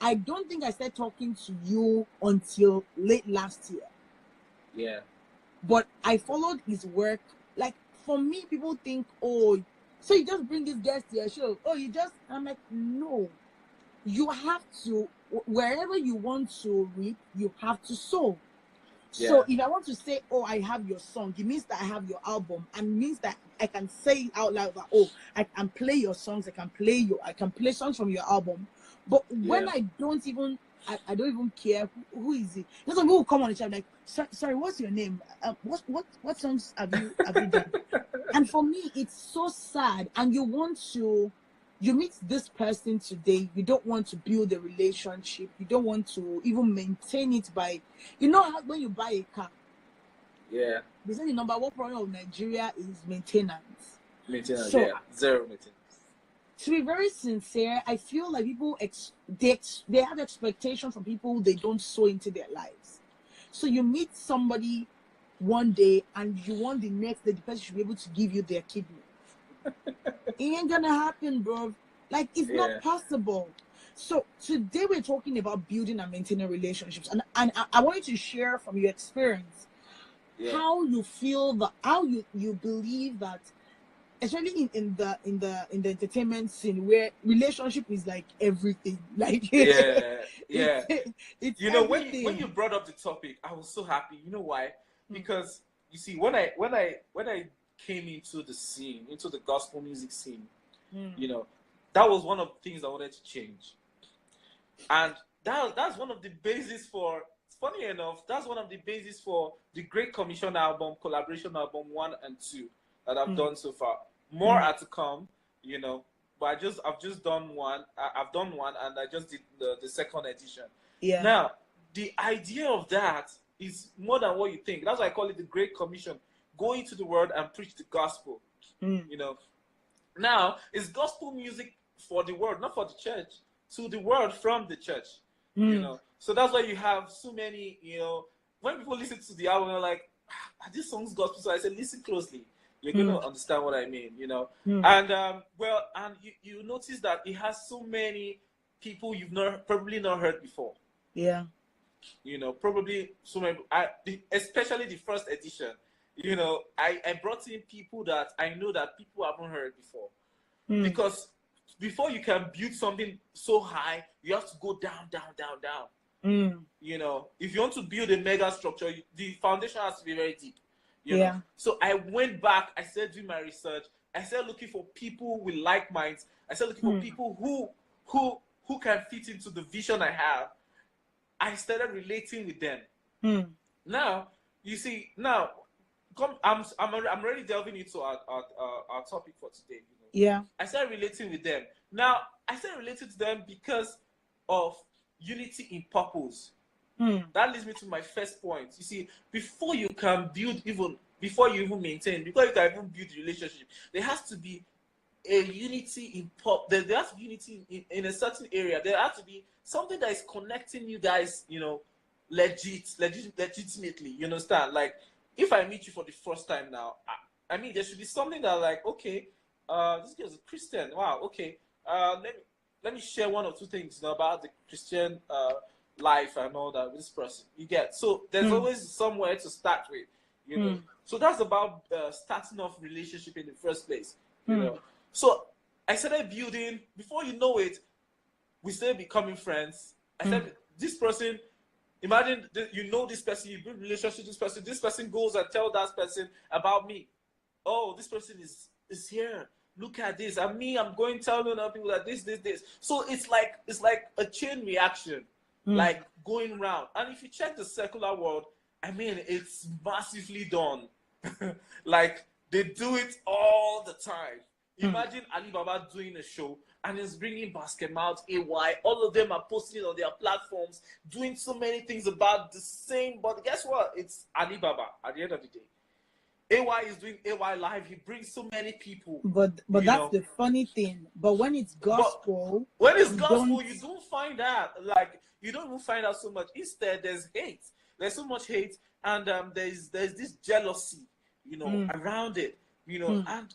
I don't think I started talking to you until late last year. Yeah. But I followed his work. Like, for me, people think, oh, so you just bring this guest to your show. Oh, I'm like, no. You have to, wherever you want to reap, you have to sow. Yeah. So if I want to say, oh, I have your song, it means that I have your album, and it means that I can say it out loud that, oh, I can play your songs, I can play songs from your album. But when I don't even care who is it. There's some people who come on the chat like, sorry, what's your name? What songs have you done? And for me, it's so sad. And you meet this person today, you don't want to build a relationship, you don't want to even maintain it by, how when you buy a car, they say the number one problem of Nigeria is maintenance. Zero maintenance. To be very sincere, I feel like people they have expectations from people they don't sow into their lives. So you meet somebody one day and you want the next day the person should be able to give you their kidney. It ain't gonna happen, bro. Like, it's not possible. So today we're talking about building and maintaining relationships, and I want you to share from your experience how you feel how you believe that especially in the entertainment scene where relationship is like everything. Like Yeah, yeah. it's You know, when everything. you brought up the topic, I was so happy. You know why? Mm, Because you see, when I came into the scene, into the gospel music scene, mm, you know, that was one of the things I wanted to change. And that's one of the basis for, funny enough, that's one of the basis for the Great Commission album, collaboration album 1 and 2 that I've mm, done so far. More mm. are to come, you know. But I've just done one. I've done one, and I just did the second edition. Yeah. Now, the idea of that is more than what you think. That's why I call it the Great Commission. Go into the world and preach the gospel. Mm, You know, now, it's gospel music for the world, not for the church, to the world from the church. You mm, know, so that's why you have so many. When people listen to the album, they're like, "Are these songs gospel?" So I said, listen closely. You're mm, gonna understand what I mean. mm. And and you notice that it has so many people you've probably not heard before. Yeah. Probably so many. Especially the first edition. I brought in people that I know that people haven't heard before, Mm, because before you can build something so high, you have to go down, down, down, down. mm. If you want to build a mega structure, the foundation has to be very deep. Yeah. So I went back. I started doing my research. I started looking for people with like minds. I started looking for Mm, people who can fit into the vision I have. I started relating with them. mm. Now, you see, now I'm already delving into our topic for today. Yeah. I started relating with them. Now, I started relating to them because of unity in purpose. Mm, That leads me to my first point. You see, before you can build, before you even maintain, before you can even build relationship, there has to be a unity in there has to be unity in a certain area. There has to be something that is connecting you guys, legitimately. You understand? Like, if I meet you for the first time now, I mean, there should be something that, like, okay, this girl's a Christian. Wow, okay. Let me share one or two things, about the Christian life and all that with this person. You get, so there's mm, always somewhere to start with. mm, So that's about starting off relationship in the first place. mm, So I started building. Before you know it, we started becoming friends. I mm. said, this person, imagine this person, you build relationship with this person. This person goes and tell that person about me. Oh, this person is here. Look at this. I'm going telling other people that this. So it's like a chain reaction, Mm. like going round. And if you check the secular world, I mean, it's massively done. Like, they do it all the time. Mm. Imagine Alibaba doing a show and is bringing Basket Mount, AY. All of them are posting on their platforms, doing so many things about the same. But guess what? It's Alibaba at the end of the day. AY is doing AY live. He brings so many people, But you that's know. the funny thing. But when it's But gospel, when it's you gospel, don't. you don't find that. Like, you don't even find out so much. Instead, there's hate. There's so much hate, and there's this jealousy, Mm, around it. mm,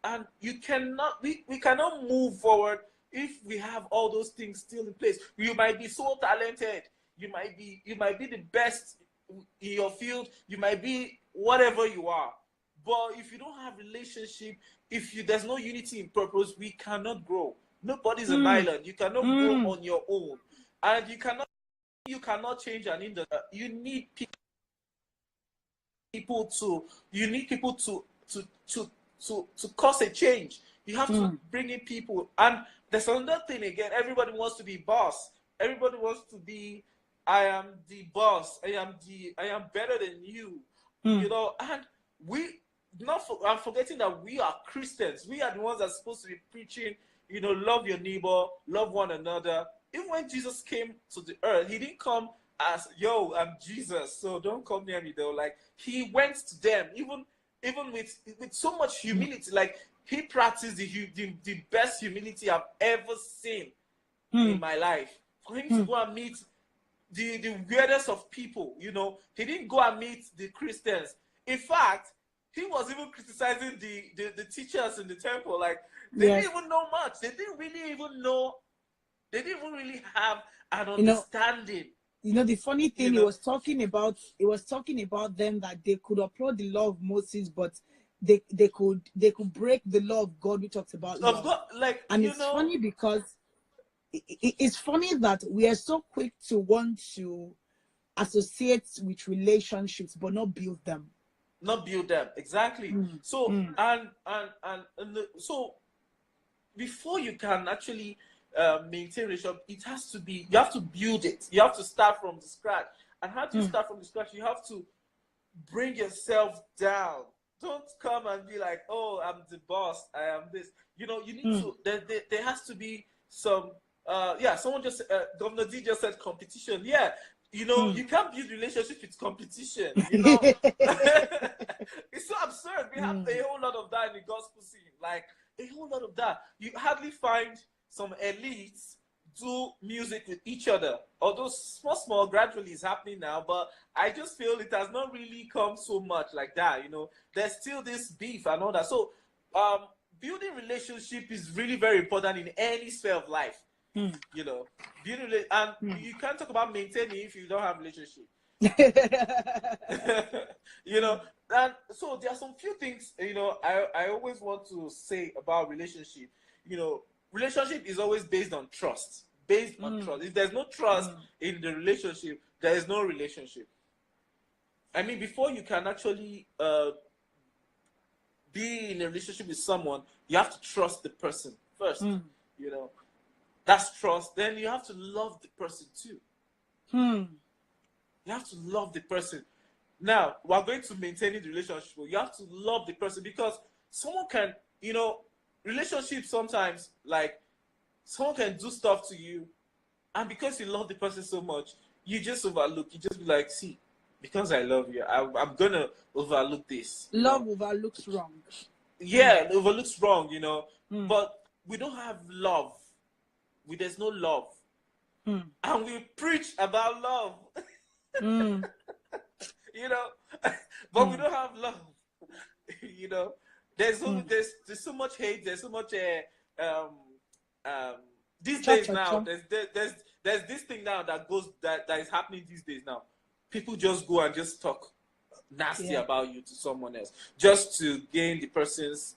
And you cannot we cannot move forward if we have all those things still in place. You might be so talented. You might be the best in your field. You might be whatever you are. But if you don't have relationship, if there's no unity in purpose, we cannot grow. Nobody's an mm, island. You cannot grow mm, on your own, and you cannot change an industry. You need people to you need people to cause a change. You have to mm, bring in people. And there's another thing again. Everybody wants to be boss. Everybody wants to be, I am the boss. I am better than you. mm, And we I'm forgetting that we are Christians. We are the ones that are supposed to be preaching, love your neighbor, love one another. Even when Jesus came to the earth, he didn't come as, yo, I'm Jesus, so don't come near me, though. Like, he went to them, even with so much mm, humility. Like, he practiced the best humility I've ever seen in mm, my life. For him to mm. go and meet the weirdest of people, he didn't go and meet the Christians. In fact, he was even criticizing the teachers in the temple. Like, they Yes. didn't even know much. They didn't really even know. They didn't even really have an You know, understanding. the funny thing, You he know, was talking about them that they could upload the law of Moses, but they could break the law of God, who talks about Of love. God, like, And you it's know, funny because it's funny that we are so quick to want to associate with relationships but not build them. not build them exactly. So so before you can actually maintain relationship, it has to be, you have to build it. You have to start from the scratch. And how do you start from the scratch? You have to bring yourself down. Don't come and be like, oh, I'm the boss, I am this. You know, you need to, there has to be some, someone just, Governor D just said competition. Yeah, you know, you can't build relationship with competition, you know. It's so absurd. We have a whole lot of that in the gospel scene. Like, a whole lot of that. You hardly find some elites do music with each other. Although small gradually is happening now, but I just feel it has not really come so much like that. You know, there's still this beef and all that. So, building relationship is really very important in any sphere of life. You know, and you can't talk about maintaining if you don't have relationship. You know, and so there are some few things, you know, I always want to say about relationship. You know, relationship is always based on trust. Based on trust. If there's no trust in the relationship, there is no relationship. I mean, before you can actually be in a relationship with someone, you have to trust the person first. You know, that's trust. Then you have to love the person too. You have to love the person. Now, we're going to maintaining the relationship. You have to love the person, because someone can, you know, relationships sometimes, like, someone can do stuff to you, and because you love the person so much, you just overlook. You just be like, see, because I love you, I'm going to overlook this. Love overlooks wrong. Yeah, it overlooks wrong, you know. But we don't have love. There's no love. And we preach about love. You know, but we don't have love. You know, there's so much hate. There's so much these days now. There's this thing now that is happening these days now. People just go and just talk nasty about you to someone else just to gain the person's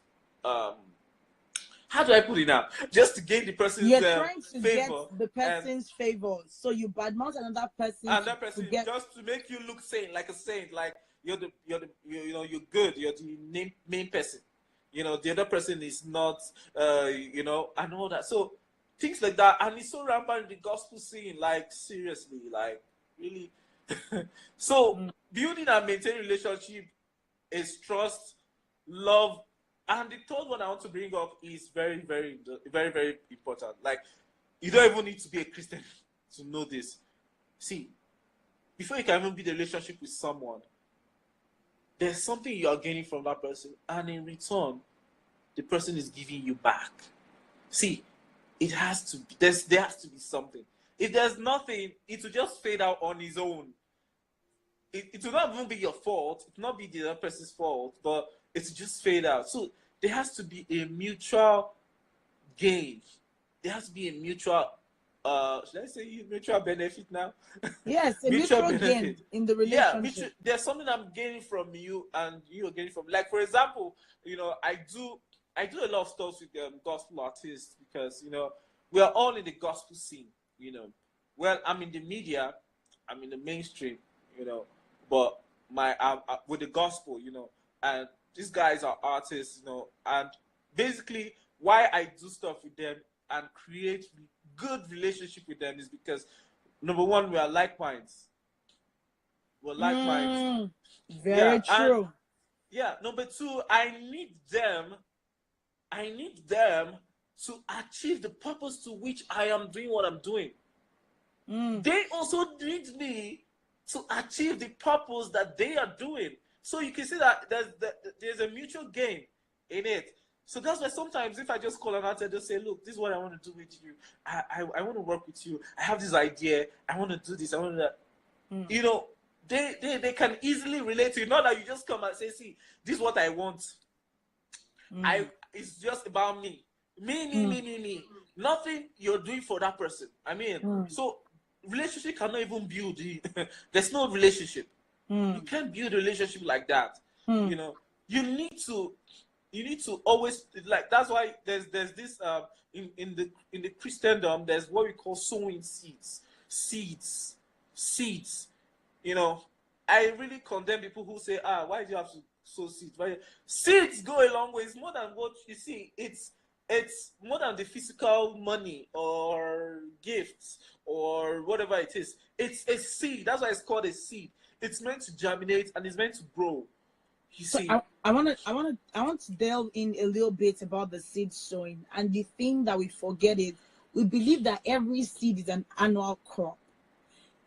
how do I put it now? Just to gain the person's You're trying to favor, get the person's favor, so you badmouth another person. And that person just to make you look sane, like a saint, like you're good. You're the main person. You know, the other person is not. You know, and all that. So things like that, and it's so rampant in the gospel scene. Like, seriously, like, really. So building and maintaining relationship is trust, love. And the third one I want to bring up is very, very, very, very important. Like, you don't even need to be a Christian to know this. See, before you can even build a relationship with someone, there's something you are gaining from that person, and in return, the person is giving you back. See, it has to be, there has to be something. If there's nothing, it will just fade out on its own. It will not even be your fault. It will not be the other person's fault, but it's just fade out. So there has to be a mutual gain. There has to be a mutual, should I say mutual benefit now? Yes, a mutual gain in the relationship. Yeah, there's something I'm gaining from you, and you are gaining from. Like, for example, you know, I do a lot of stuff with gospel artists, because, you know, we are all in the gospel scene. You know, well, I'm in the media, I'm in the mainstream, you know, but with the gospel, you know, and these guys are artists, you know, and basically why I do stuff with them and create good relationship with them is because, number one, we are like minds. We're like minds. Very true. And, number two, I need them to achieve the purpose to which I am doing what I'm doing. They also need me to achieve the purpose that they are doing. So you can see that there's a mutual gain in it. So that's why sometimes if I just call an artist and just say, look, this is what I want to do with you. I want to work with you. I have this idea. I want to do this. I want to do that. You know, they can easily relate to you. Not that you just come and say, see, this is what I want. It's just about me. Me. Nothing you're doing for that person. I mean, so relationship cannot even build. There's no relationship. You can't build a relationship like that. You know, you need to always, like, that's why there's this in the Christendom, there's what we call sowing seeds. You know, I really condemn people who say, why do you have to sow seeds? Why? Seeds go a long way. It's more than what you see. It's more than the physical money or gifts or whatever it is. It's a seed. That's why it's called a seed. It's meant to germinate and it's meant to grow. You So see. I want to delve in a little bit about the seed sowing. And the thing that we forget is we believe that every seed is an annual crop.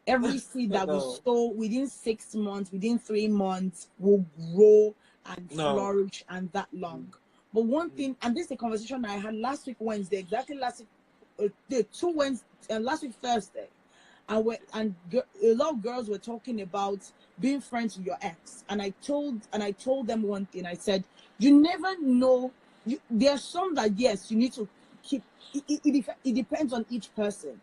Every seed that we No. sow within 6 months, within 3 months, will grow and No. flourish and that long. But one thing, and this is a conversation I had last week Wednesday, exactly last week, last week Thursday, a lot of girls were talking about being friends with your ex, and I told them one thing. I said, you never know. There are some that, yes, you need to keep. It depends on each person.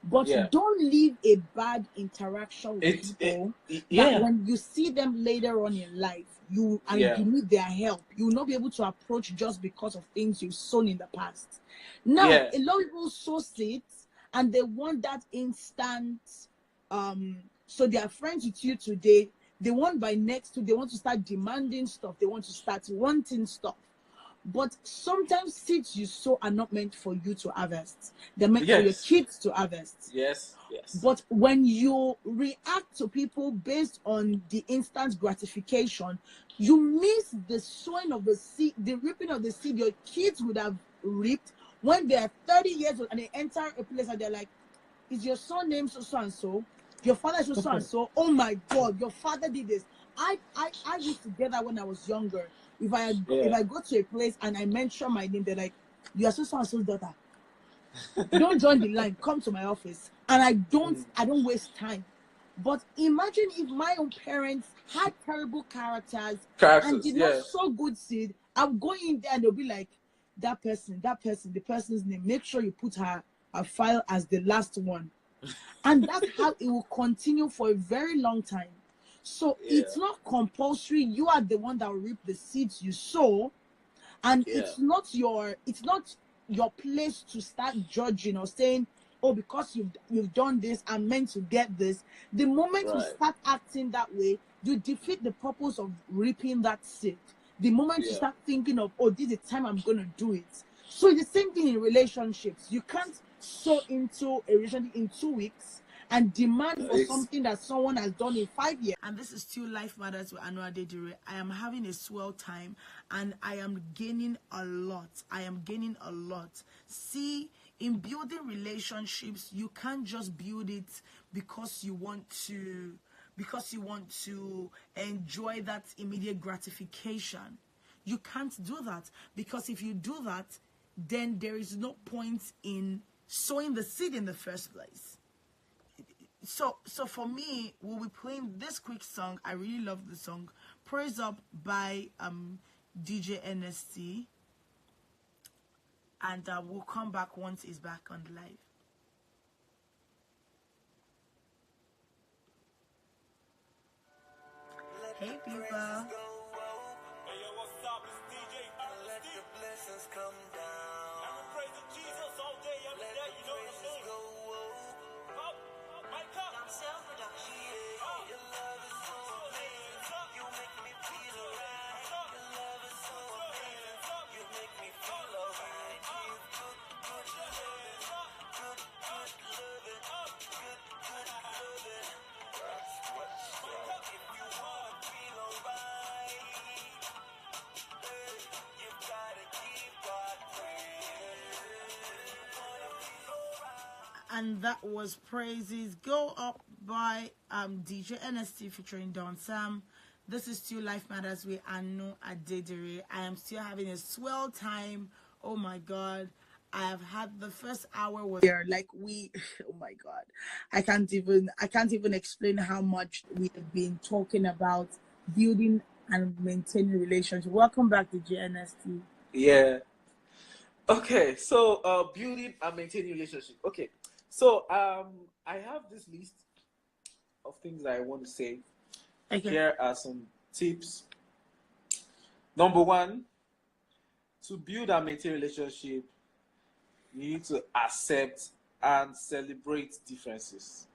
But Yeah. don't leave a bad interaction with people that when you see them later on in life, you need their help, you will not be able to approach just because of things you've sown in the past. Now, a lot of people sow seeds and they want that instant. So they are friends with you today. They want by next week, they want to start demanding stuff. They want to start wanting stuff. But sometimes seeds you sow are not meant for you to harvest. They're meant for your kids to harvest. Yes. But when you react to people based on the instant gratification, you miss the sowing of the seed, the reaping of the seed your kids would have reaped when they're 30 years old and they enter a place and they're like, is your son named so and so? Your father is so and so? Oh my God, your father did this. I used to get that when I was younger. If I go to a place and I mention my name, they're like, you are so and so's daughter. Don't join the line, come to my office. And I don't waste time. But imagine if my own parents had terrible characters and did not sow good seed. I'll go in there and they'll be like, the person's name, make sure you put her file as the last one. And that's how it will continue for a very long time. So it's not compulsory. You are the one that will reap the seeds you sow, and it's not your place to start judging or saying, oh, because you've done this, I'm meant to get this. The moment you start acting that way, you defeat the purpose of reaping that seed. The moment you start thinking of, oh, this is the time I'm gonna do it. So it's the same thing in relationships. You can't sow into a relationship in 2 weeks and demand for something that someone has done in 5 years. And this is still Life Matters with Aanu Adedire. I am having a swell time and I am gaining a lot. See, in building relationships, you can't just build it because you want to enjoy that immediate gratification. You can't do that, because if you do that, then there is no point in sowing the seed in the first place. So for me, we'll be playing this quick song. I really love the song, Praise Up by DJ Enersty, and we'll come back once it's back on the live. Hey people. Hey, yo, what's up? It's DJ Enersty. Let the blessings come down. And we're praising Jesus all day, every day. You know what I'm saying? I'm self-production. Your love is so amazing. You make me feel alright. Your love is so amazing. You make me feel alright. Give good loving. Good loving. Good loving. That's what's up. If you wanna feel alright, you gotta give God praise. And that was Praises Go Up by DJ Enersty featuring Don Sam. This is still Life Matters with Aanu Adedire. I am still having a swell time. Oh my God. I have had the first hour with here, like oh my God. I can't even explain how much we have been talking about building and maintaining relationships. Welcome back to JNST. Yeah. Okay, so building and maintaining relationship. Okay. So I have this list of things that I want to say. Okay. Here are some tips Number one, to build and maintain relationship, you need to accept and celebrate differences.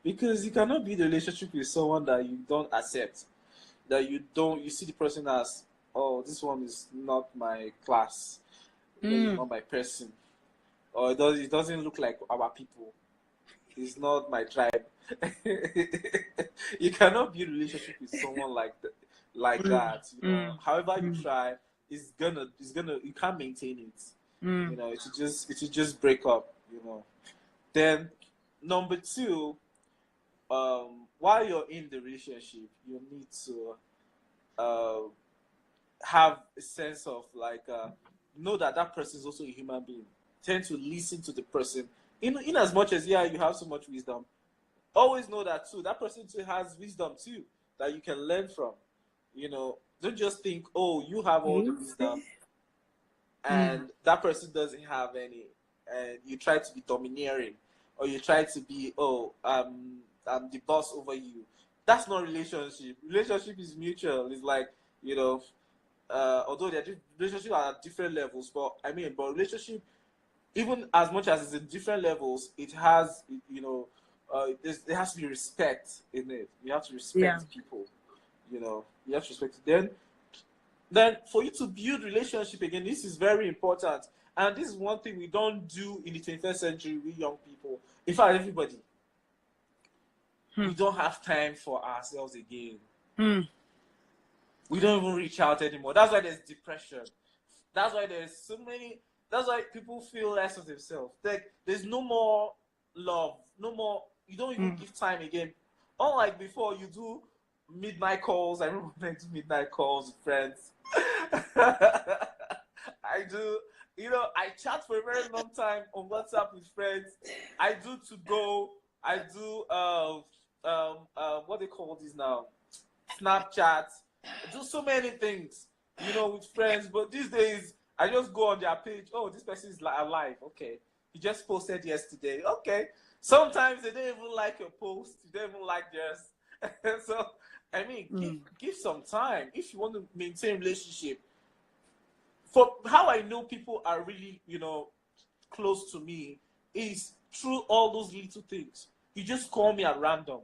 Because you cannot build a relationship with someone that you don't accept, that you see the person as, oh, this one is not my class, it's not my person, or it doesn't look like our people, it's not my tribe. You cannot build a relationship with someone like that. However you try, it's gonna you can't maintain it. It will just break up. Then number two, while you're in the relationship, you need to have a sense of know that that person is also a human being. Tend to listen to the person. In as much as, yeah, you have so much wisdom, always know that too. That person too has wisdom too that you can learn from. Don't just think, oh, you have all the wisdom and that person doesn't have any, and you try to be domineering, or you try to be, oh, I'm the boss over you. That's not relationship. Relationship is mutual. It's like, although relationships are at different levels, but relationship, even as much as it's in different levels, it has, there has to be respect in it. You have to respect people. You have to respect it. Then for you to build relationship again, this is very important. And this is one thing we don't do in the 21st century, we young people. In fact, everybody. We don't have time for ourselves again. We don't even reach out anymore. That's why there's depression. That's why that's why people feel less of themselves. There's no more love. No more. You don't even give time again. Unlike before, you do midnight calls. I remember when I do midnight calls with friends. I do. I chat for a very long time on WhatsApp with friends. I do to go. I do what they call this now? Snapchat. I do so many things, with friends. But these days, I just go on their page. Oh, this person is alive. Okay. He just posted yesterday. Okay. Sometimes they don't even like your post. You don't even like theirs. So, give some time. If you want to maintain relationship. For how I know people are really, close to me is through all those little things. You just call me at random.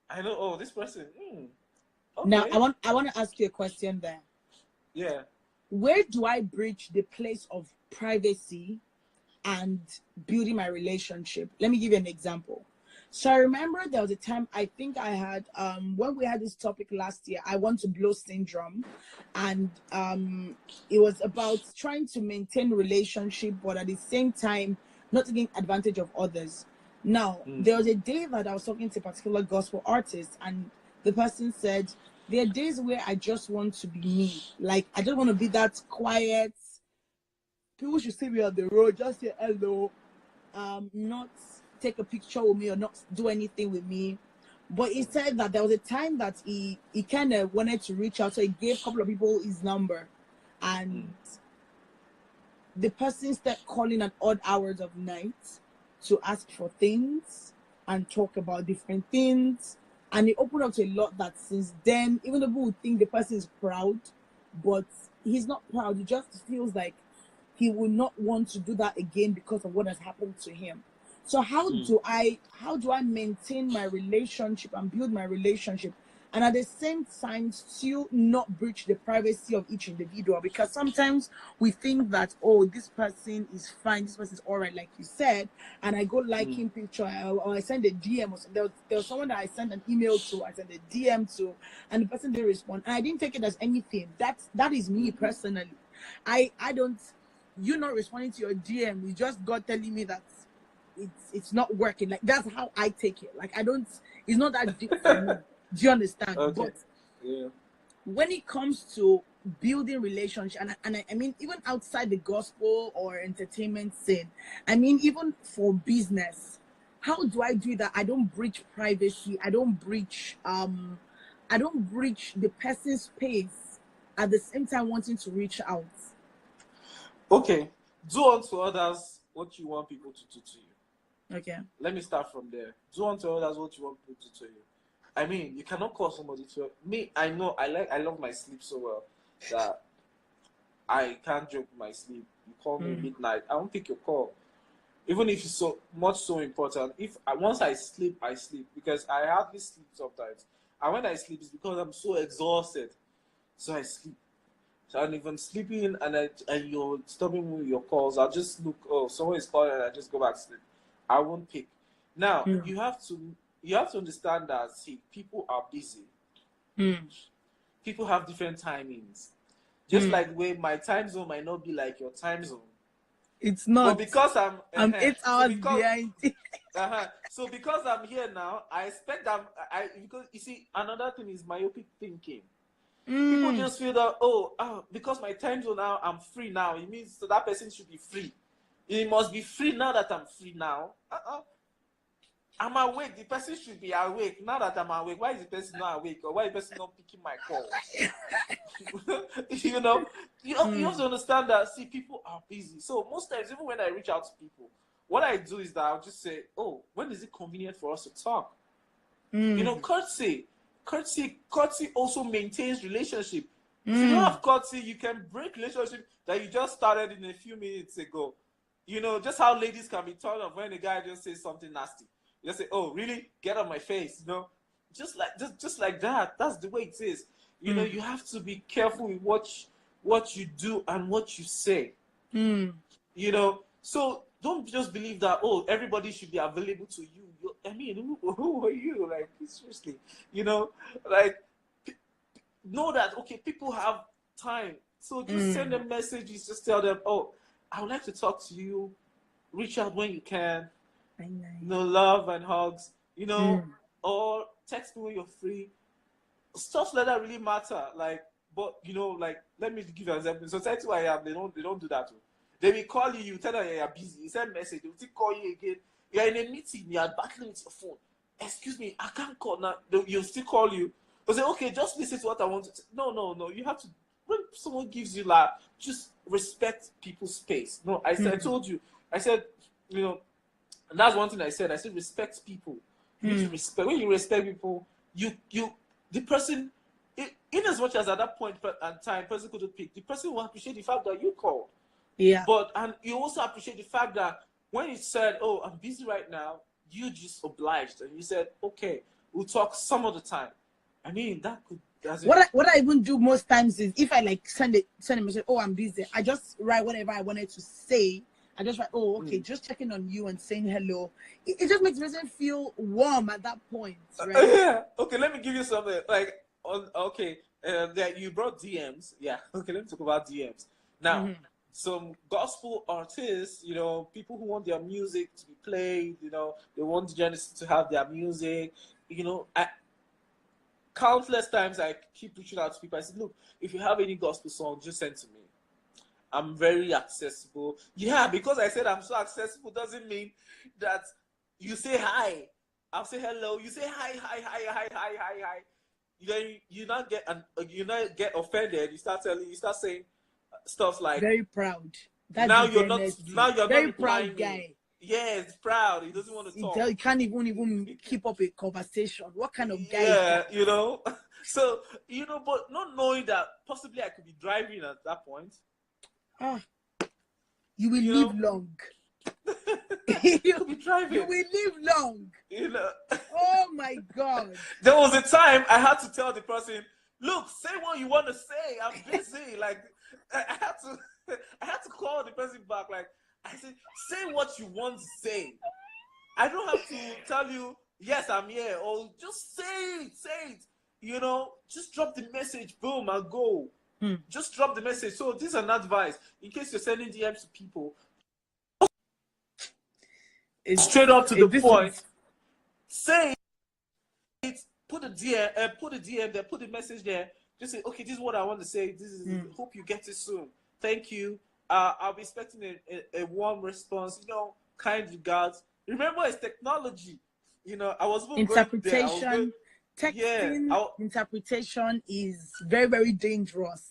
I know, oh, this person. Okay. Now, I want to ask you a question there. Yeah. Where do I bridge the place of privacy and building my relationship? Let me give you an example. So I remember there was a time, I think I had, when we had this topic last year, I want to blow syndrome. And it was about trying to maintain relationship, but at the same time, not taking advantage of others. Now, there was a day that I was talking to a particular gospel artist, and the person said, there are days where I just want to be me. Like, I don't want to be that quiet. People should see me on the road, just say hello, not take a picture with me or not do anything with me. But he said that there was a time that he kind of wanted to reach out, so he gave a couple of people his number, and the person started calling at odd hours of night to ask for things and talk about different things. And it opened up to a lot that since then, even though people would think the person is proud, but he's not proud. He just feels like he will not want to do that again because of what has happened to him. So how do I maintain my relationship and build my relationship, and at the same time still not breach the privacy of each individual? Because sometimes we think that, oh, this person is fine, this person is all right, like you said, and I go liking picture, or I send a DM, or there was someone that I sent an email to, I sent a DM to, and the person didn't respond, and I didn't take it as anything. That is me personally. I don't, you not responding to your DM, you just God telling me that it's not working. Like, that's how I take it. Like, I don't, it's not that deep for me. Do you understand? Okay. But yeah, when it comes to building relationship, and I mean, even outside the gospel or entertainment scene, I mean, even for business, how do I do that? I don't breach privacy. I don't breach the person's space at the same time wanting to reach out. Okay. Do unto others what you want people to do to you. Okay. Let me start from there. Do unto others what you want people to do to you. I mean, you cannot call somebody to me. I know I love my sleep so well that I can't joke with my sleep. You call me midnight, I won't pick your call. Even if it's so important. If once I sleep, I sleep because I hardly sleep sometimes. And when I sleep, it's because I'm so exhausted. So I sleep. So I'm even sleeping and you're stopping me with your calls. I'll just look, oh, someone is calling and I just go back to sleep. I won't pick. Now you have to understand that see, people are busy. People have different timings. Just like the way my time zone might not be like your time zone. It's not. But because I'm 8 hours behind. So because I'm here now, I expect that because you see another thing is myopic thinking. People just feel that because my time zone now I'm free now. It means so that person should be free. It must be free now that I'm free now. I'm awake. The person should be awake now that I'm awake. Why is the person not awake, or why is the person not picking my call? You know, you have to understand that. See, people are busy. So most times, even when I reach out to people, what I do is that I'll just say, "Oh, when is it convenient for us to talk?" You know, courtesy also maintains relationship. If you don't have courtesy, you can break relationship that you just started in a few minutes ago. You know, just how ladies can be turned off when a guy just says something nasty. You just say, "Oh, really? Get on my face," you know, just like that. That's the way it is. You know, you have to be careful with what you do and what you say. You know, so don't just believe that everybody should be available to you. I mean, who are you? Like, seriously, you know, like know that people have time. So just send them messages. Just tell them, "Oh, I would like to talk to you. Reach out when you can." You know, love and hugs, you know, or text me when you're free. Stuff like that really matter. Like, but you know, like, let me give you an example. In society where I am, they don't do that. They will call you, tell them you're busy, you send message, they will still call you again. You're in a meeting, you're battling with your phone. Excuse me, I can't call now. They'll still call you. They'll say, okay, just listen to what I want to say. No. You have to, when someone gives you like, just respect people's space. No, I told you, I said, you know, and that's one thing I said. I said respect people. You need to respect. When you respect people, the person, in as much as at that point and time, person couldn't pick, the person will appreciate the fact that you called. Yeah. And you also appreciate the fact that when you said, "Oh, I'm busy right now," you just obliged and you said, "Okay, we'll talk some other time." I mean, that could. What I even do most times is if I like send a message, "Oh, I'm busy," I just write whatever I wanted to say. I just write, "Oh, okay, just checking on you and saying hello." It just makes the person feel warm at that point, right? Okay, let me give you something. Like, that you brought DMs. Yeah. Okay, let me talk about DMs. Now, some gospel artists, you know, people who want their music to be played, you know, they want Genesis to have their music, you know, countless times I keep reaching out to people. I said, "Look, if you have any gospel song, just send to me. I'm very accessible." Yeah, because I said I'm so accessible doesn't mean that you say hi. I'll say hello. You say hi. Then you not get offended. You start saying stuff like, very proud. That's now you're not very replying proud guy. Me. Yes, proud. He doesn't want to talk. He can't even keep up a conversation. What kind of guy? Yeah, you know. So you know, but not knowing that possibly I could be driving at that point. You will live long. You'll be driving. You will live long. You know. Oh my God. There was a time I had to tell the person, "Look, say what you want to say. I'm busy." Like I had to call the person back. Like I said, "Say what you want to say. I don't have to tell you, yes, I'm here, or just say it. You know, just drop the message, boom, and go. Just drop the message." So this is an advice in case you're sending DMs to people. Straight up to the point. Say it. Put a DM there. Put the message there. Just say, "Okay, this is what I want to say. This is. Hope you get it soon. Thank you. I'll be expecting a warm response. You know, kind regards." Remember, it's technology. You know, I was interpretation. Texting interpretation is very, very dangerous.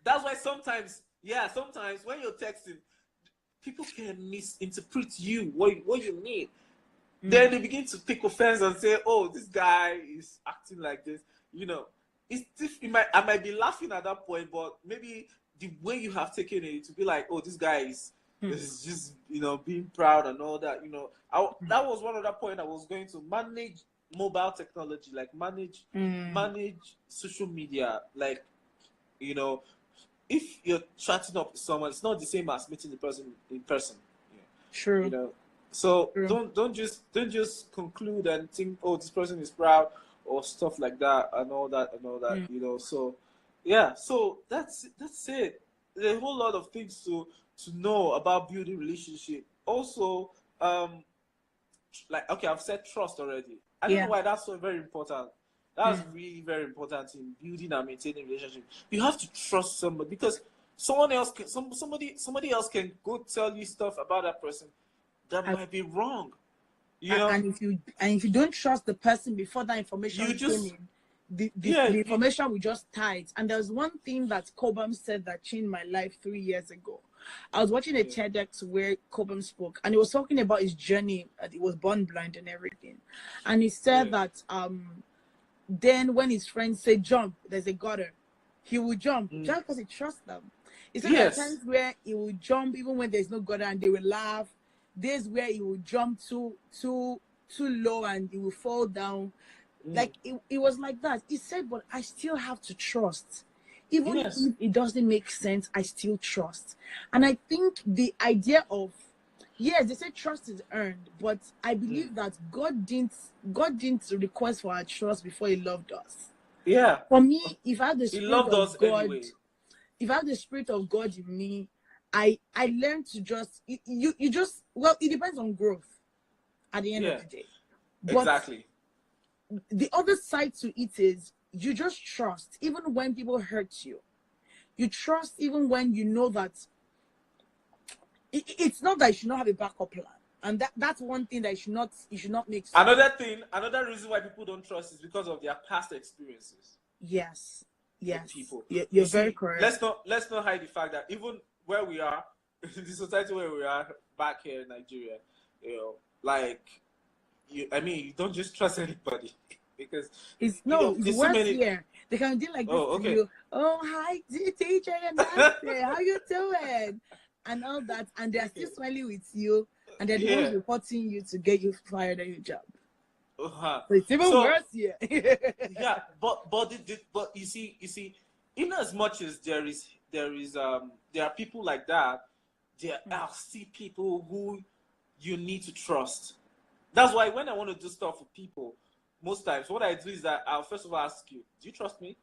That's why sometimes when you're texting, people can misinterpret you what you mean. then they begin to take offense and say, "Oh, this guy is acting like this." You know, I might be laughing at that point, but maybe the way you have taken it to be like, "Oh, this guy is just being proud and all that." That was one other point I was going to manage mobile technology, like manage social media, like if you're chatting up with someone, it's not the same as meeting the person in person. True. So don't just conclude and think, oh, this person is proud or stuff like that and all that. So yeah, so that's it. There's a whole lot of things to know about building relationship. Also, like, okay, I've said trust already. I don't know why that's so very important. That's really very important in building and maintaining a relationship. You have to trust somebody, because somebody else can go tell you stuff about that person that might be wrong. And if you don't trust the person before that information came in, the information will just tie it. And there's one thing that Cobham said that changed my life 3 years ago. I was watching a TEDx where Cobham spoke, and he was talking about his journey. He was born blind and everything, and he said that then when his friends say jump, there's a gutter, he will jump just because he trusts them. He said there are times where he will jump even when there's no gutter, and they will laugh. Days where he will jump too low and he will fall down. Like it was like that. He said, but I still have to trust. Even if it doesn't make sense, I still trust. And I think the idea of, yes, they say trust is earned, but I believe that God didn't request for our trust before he loved us. Yeah. For me, if I have the Spirit of God, anyway. If I have the Spirit of God in me, I learned to just, you just, well, it depends on growth at the end of the day. But exactly. The other side to it is you just trust, even when people hurt you. You trust even when you know that it's not that you should not have a backup plan. And that's one thing that you should not make sense. Another reason why people don't trust is because of their past experiences. Yes. People. You're very correct. Let's not hide the fact that even where we are, in the society where we are back here in Nigeria, you don't just trust anybody, because it's worse here. They can do like this to you. Oh, hi, teacher, how you doing? And all that, and they're still smiling with you, and they're the ones reporting you to get you fired at your job. So it's even worse here. But you see, in as much as there are people like that, there are still people who you need to trust. That's why when I want to do stuff with people, most times what I do is that I'll first of all ask you, do you trust me?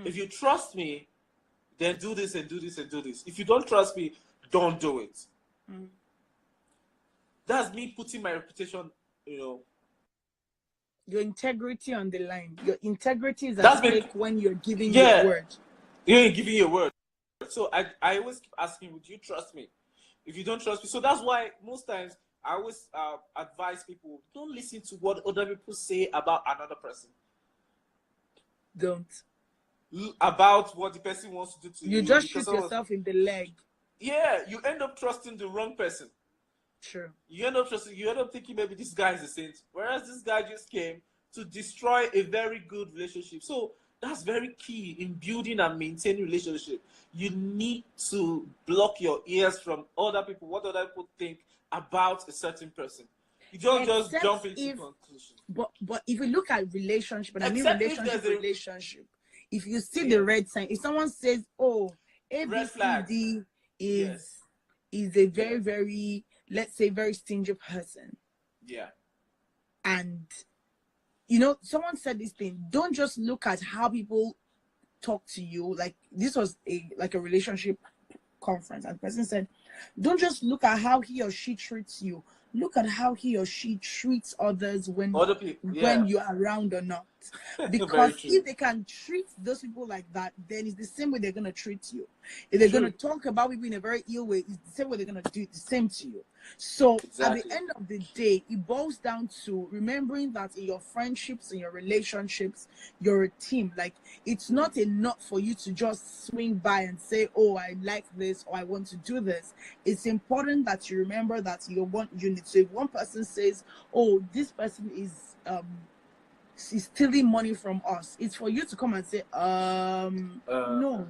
If you trust me, then do this and do this and do this. If you don't trust me, don't do it. That's me putting my reputation, your integrity on the line. Your integrity is at stake when you're giving your word. You're giving your word. So I always keep asking, would you trust me? If you don't trust me, so that's why most times I always advise people, don't listen to what other people say about another person. Don't. About what the person wants to do to you. You just shoot yourself in the leg. Yeah, you end up trusting the wrong person. True. You end up thinking maybe this guy is a saint, whereas this guy just came to destroy a very good relationship. So that's very key in building and maintaining relationship. You need to block your ears from other people, what other people think about a certain person. You don't just jump into conclusions. But if you look at relationship, and I mean relationship, if you see the red sign, if someone says, "Oh, ABCD is a very, very, let's say, very stingy person," and someone said this thing, don't just look at how people talk to you. Like, this was a relationship conference, and the person said, don't just look at how he or she treats you, look at how he or she treats others when you are around or not. Very Because true. if they can treat those people like that, then it's the same way they're going to treat you. If they're going to talk about people in a very ill way, it's the same way they're going to do the same to you. So at the Exactly. end of the day, it boils down to remembering that in your friendships, in your relationships, you're a team. Like, it's not enough for you to just swing by and say, oh, I like this, or I want to do this. It's important that you remember that you're one unit. So if one person says, oh, this person is stealing money from us, it's for you to come and say, no,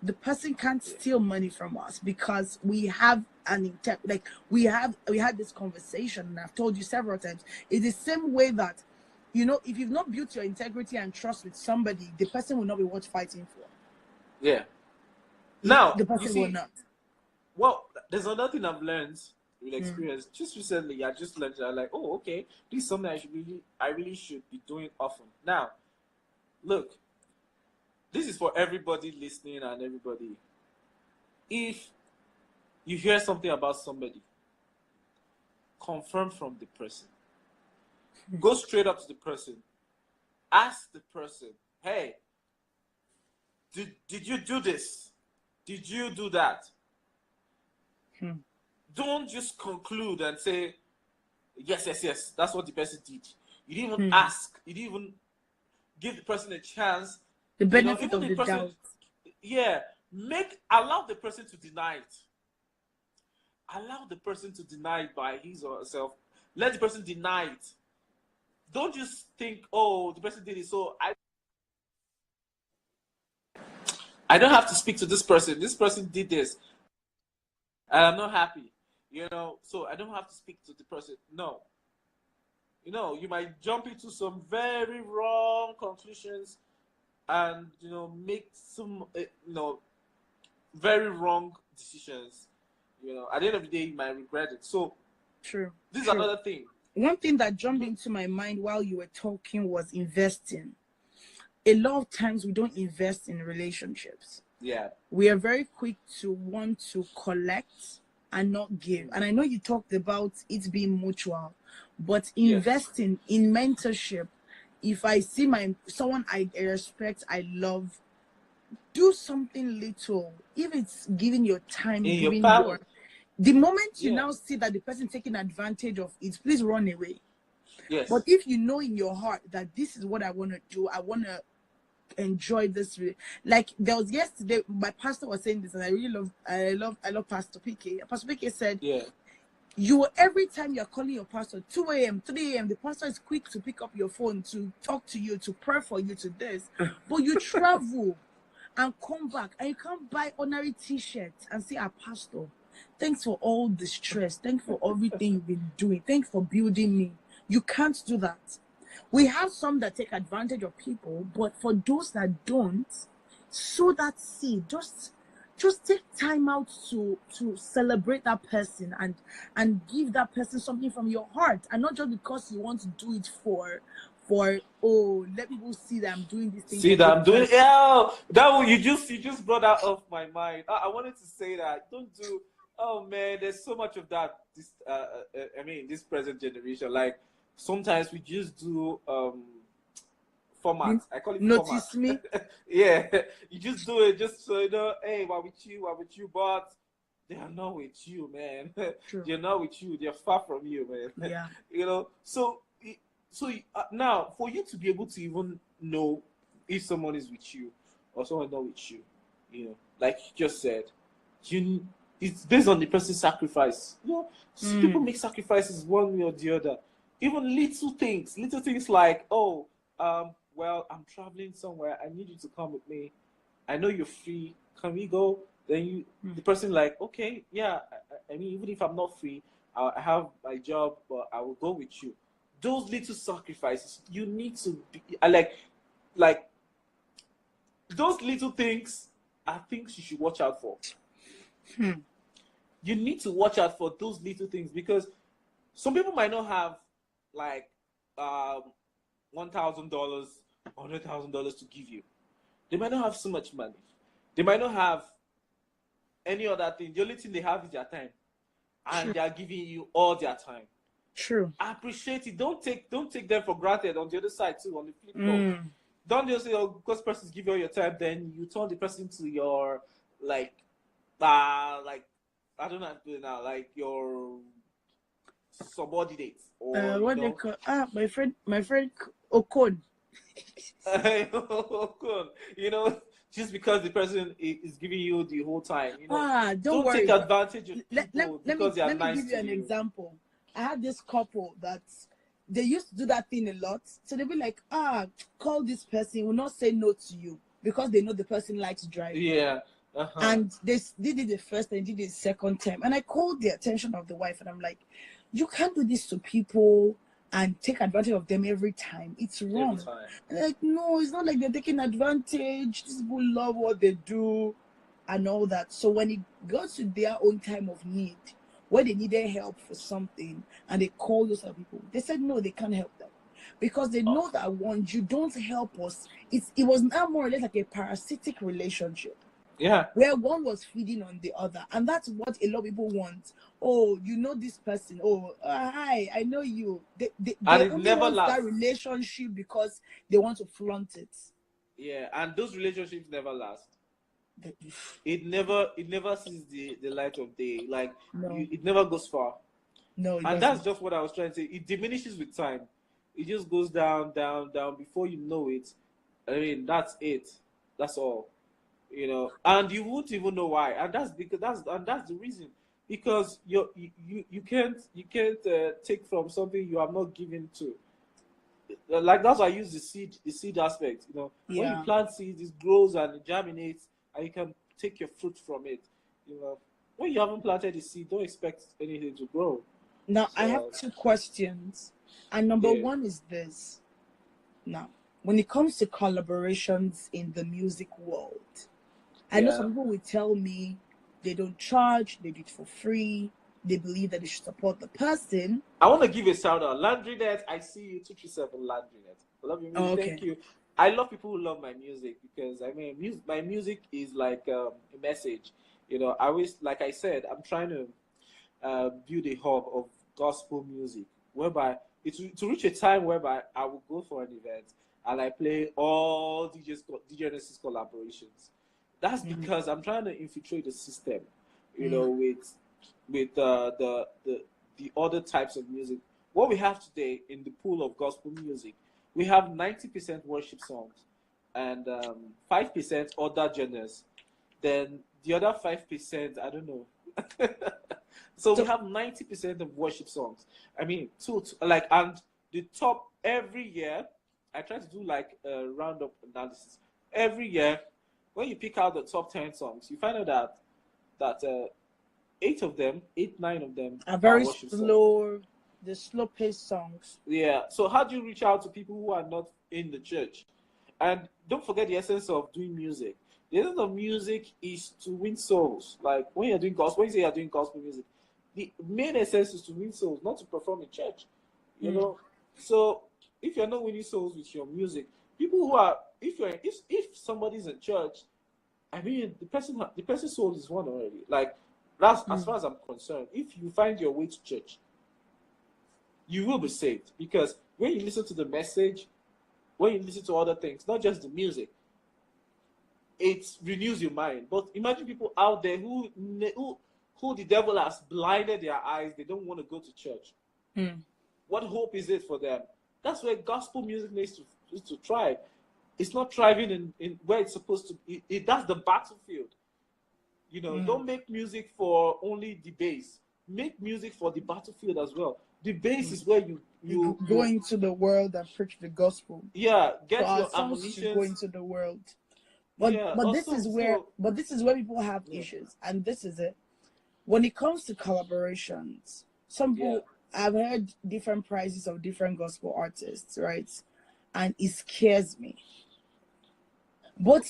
the person can't steal money from us, because we have an like we had this conversation, and I've told you several times. It's the same way that, you know, if you've not built your integrity and trust with somebody, the person will not be worth fighting for. Yeah. Now, The person you see, will not. well, there's another thing I've learned with experience. Just recently, I just learned that, like, oh, okay, this is something I really should be doing often. Now, look, this is for everybody listening and everybody. If you hear something about somebody, confirm from the person. Go straight up to the person. Ask the person, hey, did you do this? Did you do that? Don't just conclude and say, yes, yes, yes, that's what the person did. You didn't even ask. You didn't even give the person a chance. The benefit even of the person, doubt. Yeah, allow the person to deny it. Allow the person to deny it by his or herself. Let the person deny it. Don't just think, oh, the person did it, so I don't have to speak to this person. This person did this, and I'm not happy. So I don't have to speak to the person. No. You might jump into some very wrong conclusions and, make some, very wrong decisions. At the end of the day, you might regret it. So, True. This is another thing. One thing that jumped into my mind while you were talking was investing. A lot of times we don't invest in relationships. Yeah. We are very quick to want to collect and not give. And I know you talked about it being mutual, but investing in mentorship, if I see someone I respect, I love, do something little. If it's giving your time, giving your the moment you now see that the person taking advantage of it, please run away. Yes. But if you know in your heart that this is what I want to do, I want to enjoy this. Like there was yesterday, my pastor was saying this, and I love Pastor PK. Pastor PK said, you every time you're calling your pastor 2 a.m., 3 a.m., the pastor is quick to pick up your phone to talk to you, to pray for you, to this. But you travel and come back, and you can't buy ordinary t-shirts and say, pastor, thanks for all the stress. Thanks for everything you've been doing. Thanks for building me. You can't do that. We have some that take advantage of people, but for those that don't, sow that seed. Just take time out to celebrate that person and give that person something from your heart, and not just because you want to do it for let people see that I'm doing this thing. See that I'm doing you just brought that off my mind. I wanted to say that. Don't do. Oh man, there's so much of that. This present generation. Like sometimes we just do format. I call it notice format. Me. Yeah, you just do it just so hey, what with you? But they are not with you, man. They're not with you. They're far from you, man. Yeah. So now for you to be able to even know if someone is with you or someone not with you, like you just said, it's based on the person's sacrifice. People make sacrifices one way or the other. Even little things like, well, I'm traveling somewhere. I need you to come with me. I know you're free. Can we go? Then the person like, okay, yeah. I mean, even if I'm not free, I have my job, but I will go with you. Those little sacrifices, you need to be like those little things are things you should watch out for. You need to watch out for those little things, because some people might not have like $1,000, $100,000 to give you. They might not have so much money. They might not have any other thing. The only thing they have is their time, and they are giving you all their time. True. Appreciate it. Don't take them for granted on the other side too, on the flip note. Mm. Don't just say, oh, because persons give you all your time, then you turn the person to your like like I don't know how to do it now, like your subordinate, or What they call my friend Okon. you know, just because the person is giving you the whole time, you know, Don't don't take worry. advantage of Let people because they are let me nice give you to an you. example. I had this couple that they used to do that thing a lot. So they'll be like, call this person, will not say no to you because they know the person likes driving. Yeah. And they did it the first and did it the second time. And I called the attention of the wife and I'm like, you can't do this to people and take advantage of them every time. It's wrong. Every time. And like, no, it's not like they're taking advantage. These people love what they do and all that. So when it got to their own time of need, where they needed help for something and they called those other people, they said no, they can't help them. Because they know that once you don't help us, it was now more or less like a parasitic relationship. Yeah. Where one was feeding on the other. And that's what a lot of people want. Oh, you know this person. Oh, hi, I know you. They only want that relationship because they want to flaunt it. Yeah, and those relationships never last. It never sees the light of day. Like, no. It never goes far. No, and that's just what I was trying to say. It diminishes with time. It just goes down, down, down. Before you know it, I mean, that's it. That's all. You know, and you won't even know why. And that's the reason. Because you can't take from something you are not given to. Like, that's why I use the seed aspect. You know, when you plant seeds, it grows and it germinates, and you can take your fruit from it. You know, when you haven't planted the seed, don't expect anything to grow. Now, I have 2 questions. And number one is this. Now, when it comes to collaborations in the music world, I know some people will tell me they don't charge, they do it for free, they believe that they should support the person. I want to give a shout out. LandryNet, I see you, 237 LandryNet. I love your music. Okay. Thank you. I love people who love my music because, I mean, my music is like a message. You know, I always, like I said, I'm trying to build a hub of gospel music, whereby to reach a time whereby I will go for an event and I play all DJ Enersty collaborations. That's because I'm trying to infiltrate the system, you know, with the other types of music. What we have today in the pool of gospel music, we have 90% worship songs and 5% other genres. Then the other 5%, I don't know. So we have 90% of worship songs. I mean, and the top every year, I try to do like a roundup analysis. Every year, when you pick out the top 10 songs, you find out that 9 of them are very slow, the slow-paced songs. Yeah. So how do you reach out to people who are not in the church? And don't forget the essence of doing music. The essence of music is to win souls. Like when you're doing gospel, when you say you're doing gospel music, the main essence is to win souls, not to perform in church. You know. So if you're not winning souls with your music, people who are if somebody's in church, I mean the person's soul is won already. Like that's as far as I'm concerned. If you find your way to church, you will be saved, because when you listen to the message, when you listen to other things, not just the music, it renews your mind. But imagine people out there who the devil has blinded their eyes. They don't want to go to church. What hope is it for them? That's where gospel music needs to thrive. It's not thriving in where it's supposed to. That's the battlefield. You know, don't make music for only the bass. Make music for the battlefield as well. The base is where you go into the world and preach the gospel. Yeah, get so your ammunition. Go into the world. But this is where people have issues, and this is it. When it comes to collaborations, some people I've heard different prices of different gospel artists, right? And it scares me. But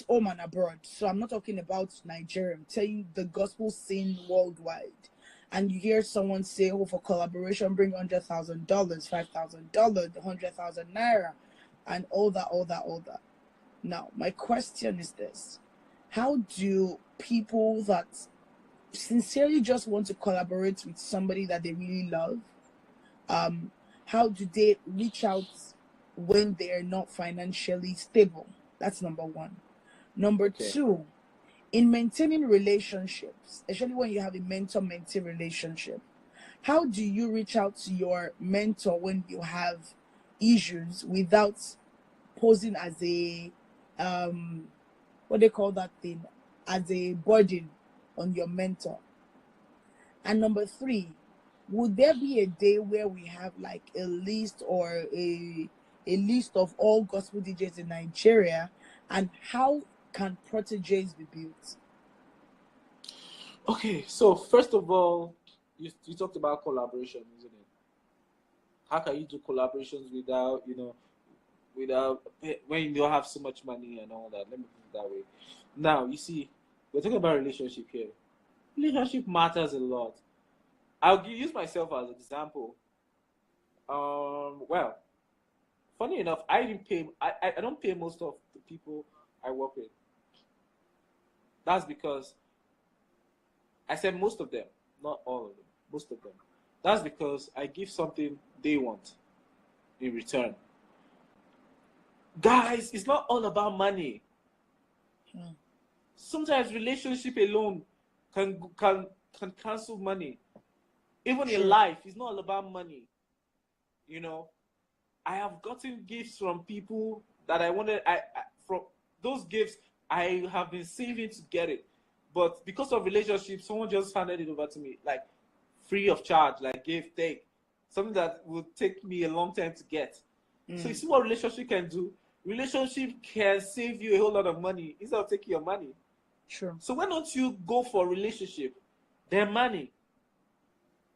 home and abroad. So I'm not talking about Nigeria. I'm telling you the gospel scene worldwide. And you hear someone say, oh, for collaboration, bring $100,000, $5,000, 100,000 naira, and all that. Now, my question is this. How do people that sincerely just want to collaborate with somebody that they really love How do they reach out when they're not financially stable? That's number one. Number Okay. two, in maintaining relationships, especially when you have a mentor-mentee relationship, how do you reach out to your mentor when you have issues without posing as a what they call that thing, as a burden on your mentor? And number three, would there be a day where we have like a list or a list of all gospel DJs in Nigeria, and how can proteges be built? Okay, so first of all, you talked about collaboration, isn't it? How can you do collaborations without, without when you don't have so much money and all that? Let me put it that way. Now, you see, we're talking about relationship here. Relationship matters a lot. Use myself as an example. Well, funny enough, I didn't pay. I don't pay most of the people I work with. That's because I said most of them, not all of them, most of them. That's because I give something they want in return. Guys, it's not all about money. Sometimes relationship alone can cancel money. Even in life, it's not all about money. I have gotten gifts from people that I wanted. From those gifts, I have been saving to get it. But because of relationship, someone just handed it over to me, like free of charge, like give, take. Something that would take me a long time to get. So you see what relationship can do? Relationship can save you a whole lot of money instead of taking your money. Sure. So why don't you go for relationship, then money?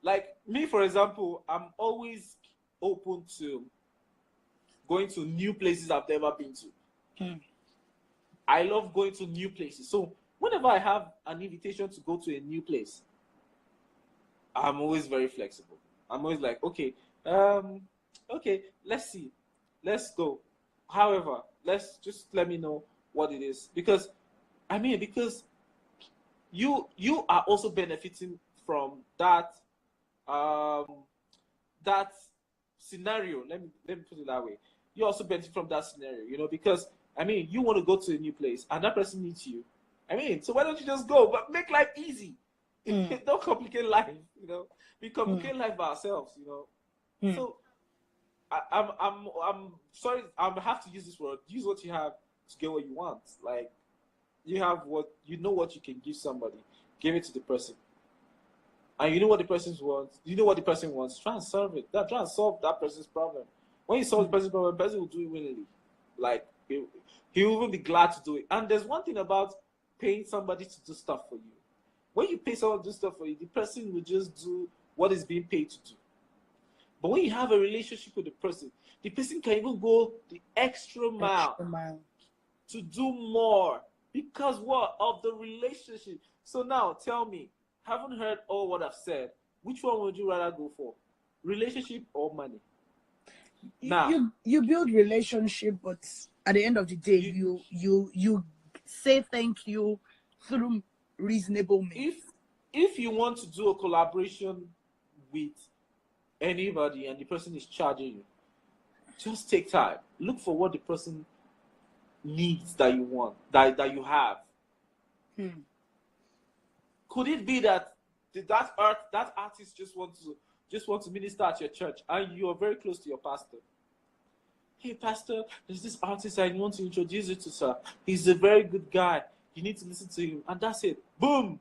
Like me, for example, I'm always open to going to new places I've never been to. I love going to new places. So whenever I have an invitation to go to a new place, I'm always very flexible. I'm always like, okay, let's see, let's go. However, just let me know what it is, because you are also benefiting from that that scenario. Let me put it that way. You also benefit from that scenario, because you want to go to a new place and that person needs you. So why don't you just go? But make life easy. Don't complicate life, We complicate life by ourselves, So I'm sorry, I have to use this word. Use what you have to get what you want. Like you have what you can give somebody. Give it to the person. And you know what the person wants. You know what the person wants. Try and solve it. Try and solve that person's problem. When you solve the person's problem, the person will do it willingly. Like he will even be glad to do it. And there's one thing about paying somebody to do stuff for you. When you pay someone to do stuff for you, the person will just do what is being paid to do. But when you have a relationship with the person can even go the extra mile to do more because of the relationship. So now tell me, haven't heard all what I've said. Which one would you rather go for? Relationship or money? Now you build relationship, but at the end of the day, you say thank you through reasonable means. If you want to do a collaboration with anybody and the person is charging you, just take time. Look for what the person needs that you want, that you have. Could it be that artist just want to minister at your church and you are very close to your pastor? Hey pastor, there's this artist I want to introduce you to, sir. He's a very good guy. You need to listen to him, and that's it. Boom.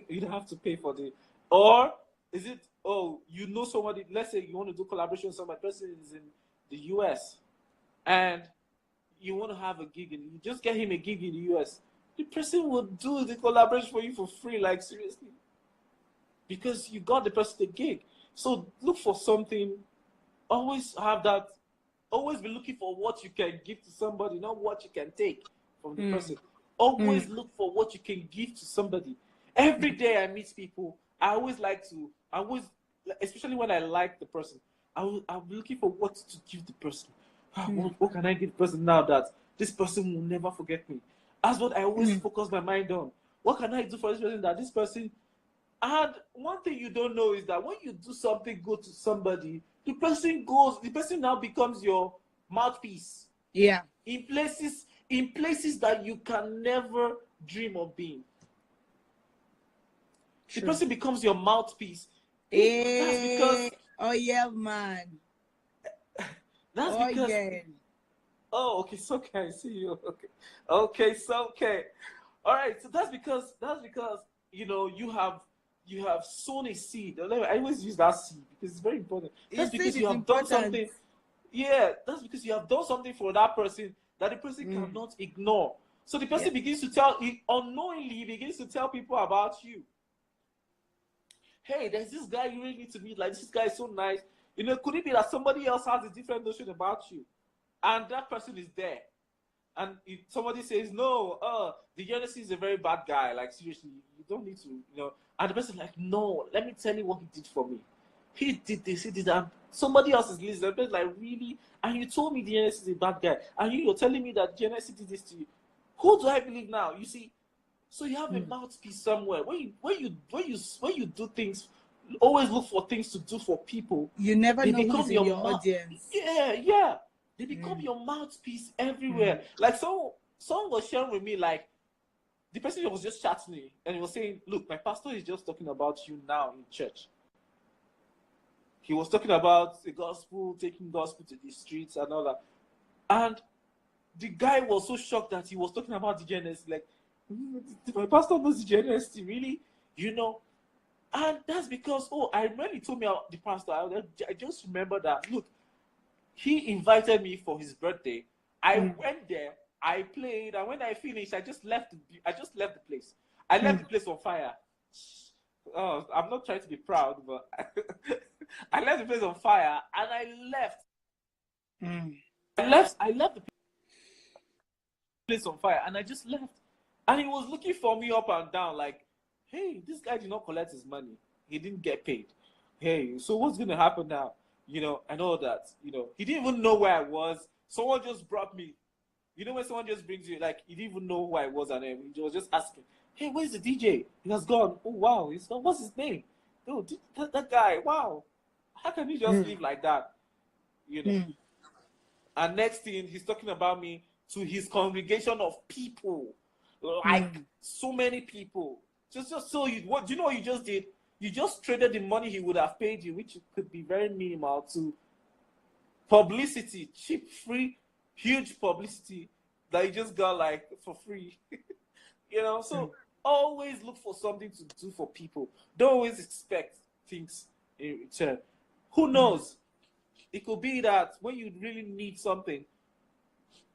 You don't have to pay for the. Or is it? Oh, somebody. Let's say you want to do collaboration with somebody. Person is in the US, and you want to have a gig, and you just get him a gig in the US. The person will do the collaboration for you for free, like seriously, because you got the person the gig. So look for something. Always have that. Always be looking for what you can give to somebody, not what you can take from the person. Always look for what you can give to somebody. Every day I meet people, especially when I like the person, I'm looking for what to give the person. What can I give the person now that this person will never forget me? That's what I always focus my mind on. What can I do for this person that this person And one thing you don't know is that when you do something good to somebody, the person now becomes your mouthpiece. Yeah. In places that you can never dream of being. True. The person becomes your mouthpiece. That's because Oh yeah, man. that's Oh because yeah. oh, okay, so okay, I see you. Okay, so okay. All right, so that's because you have sown a seed. I always use that seed because it's very important. You That's said because you it's have done important. something. Yeah, that's because you have done something for that person that the person cannot ignore. So the person begins to unknowingly he begins to tell people about you. Hey, there's this guy you really need to meet. Like, this guy is so nice. Could it be that somebody else has a different notion about you? And that person is there. And if somebody says, no, the Enersty is a very bad guy. Like, seriously, you don't need to. And the person is like, no, let me tell you what he did for me. He did this, he did that. Somebody else is listening. The person is like, really? And you told me the Enersty is a bad guy. And you're telling me that the Enersty did this to you. Who do I believe now? You see, so you have a mouthpiece somewhere. When you do things, always look for things to do for people. You never They know who is become in your your audience. Yeah. They become your mouthpiece everywhere. Like someone was sharing with me, like the person was just chatting me and he was saying, "Look, my pastor is just talking about you now in church. He was talking about the gospel, taking gospel to the streets and all that." And the guy was so shocked that he was talking about the Genesis. Like, my pastor knows the Genesis, really? And that's because, I remember he told me the pastor. I just remember that, look, he invited me for his birthday. I went there, I played, and when I finished, I just left the place. I left the place on fire. Oh, I'm not trying to be proud, but I left the place on fire and I left. I left the place on fire and I just left. And he was looking for me up and down, like, hey, this guy did not collect his money. He didn't get paid. Hey, so what's going to happen now? And all that. He didn't even know where I was. Someone just brought me. When someone just brings you, like, he didn't even know who I was, and he was just asking, hey, where's the DJ? He has gone. Oh, wow. He's gone. What's his name? Oh, that guy. Wow. How can he just live like that? And next thing, he's talking about me to his congregation of people. Like, so many people. Just so do you know what you just did? You just traded the money he would have paid you, which could be very minimal, to publicity, cheap, free, huge publicity that you just got, like, for free. So always look for something to do for people. Don't always expect things in return. Who knows? It could be that when you really need something,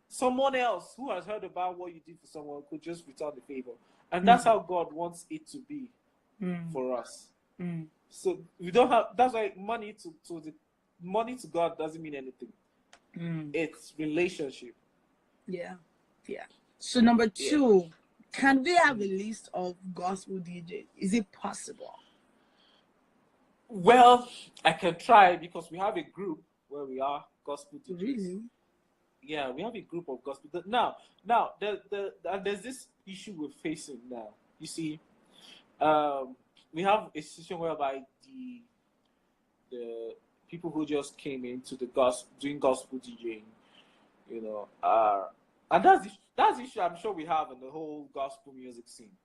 someone else who has heard about what you did for someone could just return the favor. And that's how God wants it to be for us. So we don't have, that's why money to God doesn't mean anything. It's relationship. Yeah. So number 2, can we have a list of gospel DJs? Is it possible? Well, I can try because we have a group where we are gospel DJs. Really? Yeah, we have a group of gospel. Now, there's this issue we're facing now. You see, we have a situation whereby the people who just came into the gospel, doing gospel DJing, and that's the issue I'm sure we have in the whole gospel music scene.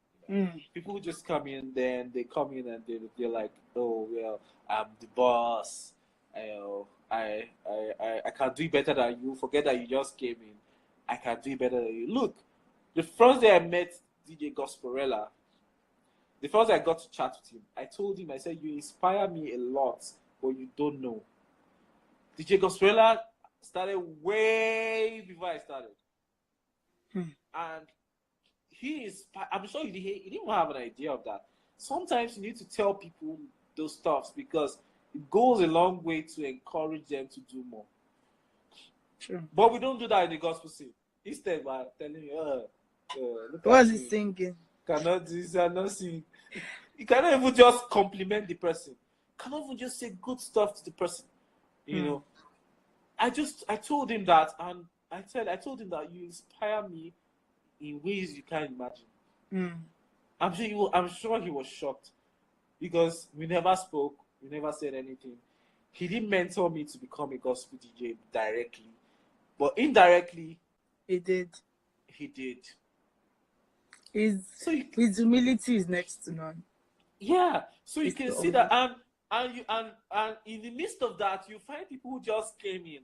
People who just come in, then they come in and they're like, oh well, I'm the boss. I can do it better than you. Forget that you just came in. I can do it better than you. Look, the first day I met DJ Gosperella, the first day I got to chat with him, I told him, I said, you inspire me a lot, but you don't know. DJ Gosperella started way before I started. And I'm sure he didn't even have an idea of that. Sometimes you need to tell people those stuffs because it goes a long way to encourage them to do more. True. But we don't do that in the gospel scene. Instead, we're telling you, look what's he thinking? Cannot do this, cannot sing. You cannot even just compliment the person. Cannot even just say good stuff to the person. I told him that, and I told him that you inspire me in ways you can't imagine. I'm sure he was shocked. because we never spoke, we never said anything. He didn't mentor me to become a gospel DJ directly, but indirectly, He did. he did. His humility is next to none. Yeah, so you It's can the see that, only- and in the midst of that, you find people who just came in,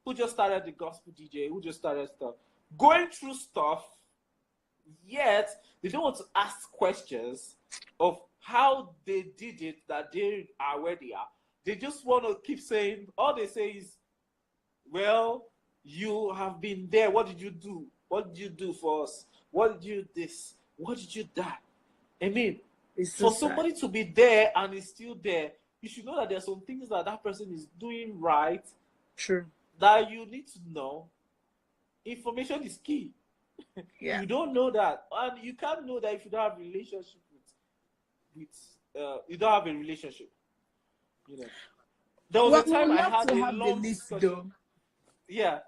who just started the gospel DJ, who just started stuff, going through stuff, yet they don't want to ask questions of how they did it, that they are where they are. They just want to keep saying, all they say is, well, you have been there. What did you do? What did you do for us? What did you this? What did you that? I mean, It's so for somebody to be there and is still there, you should know that there's some things that that person is doing right. True. That you need to know. Information is key. Yeah. You don't know that, and you can't know that if you don't have a relationship with you don't have a relationship. You know, there was a time I had a long discussion. Yeah.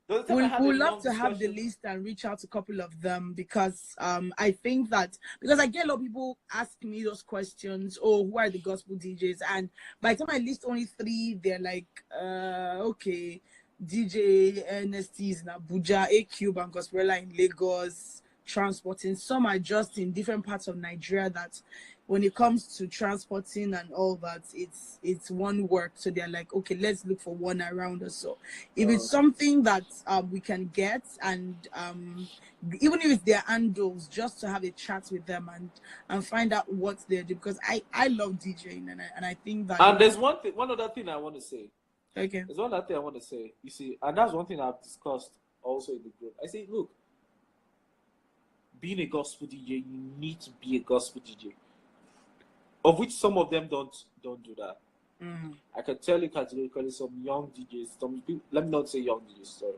We'll love to have the list and reach out to a couple of them, because I think that, because I get a lot of people ask me those questions, oh, who are the gospel DJs, and by the time I list only 3, they're like, okay, DJ Enersty is in Abuja, A-Cube and Gospelella in Lagos, transporting. Some are just in different parts of Nigeria that when it comes to transporting and all that, it's one work. So they're like, okay, let's look for one around us. So if it's something that we can get, and even if it's their handles, just to have a chat with them and find out what they do, because I love DJing, and I think that. And there's one other thing I want to say. Okay. There's one other thing I want to say. You see, and that's one thing I've discussed also in the group. I say, look, being a gospel DJ, you need to be a gospel DJ. Of which some of them don't do that. Mm. I can tell you categorically, some young DJs, some people, let me not say young DJs, sorry.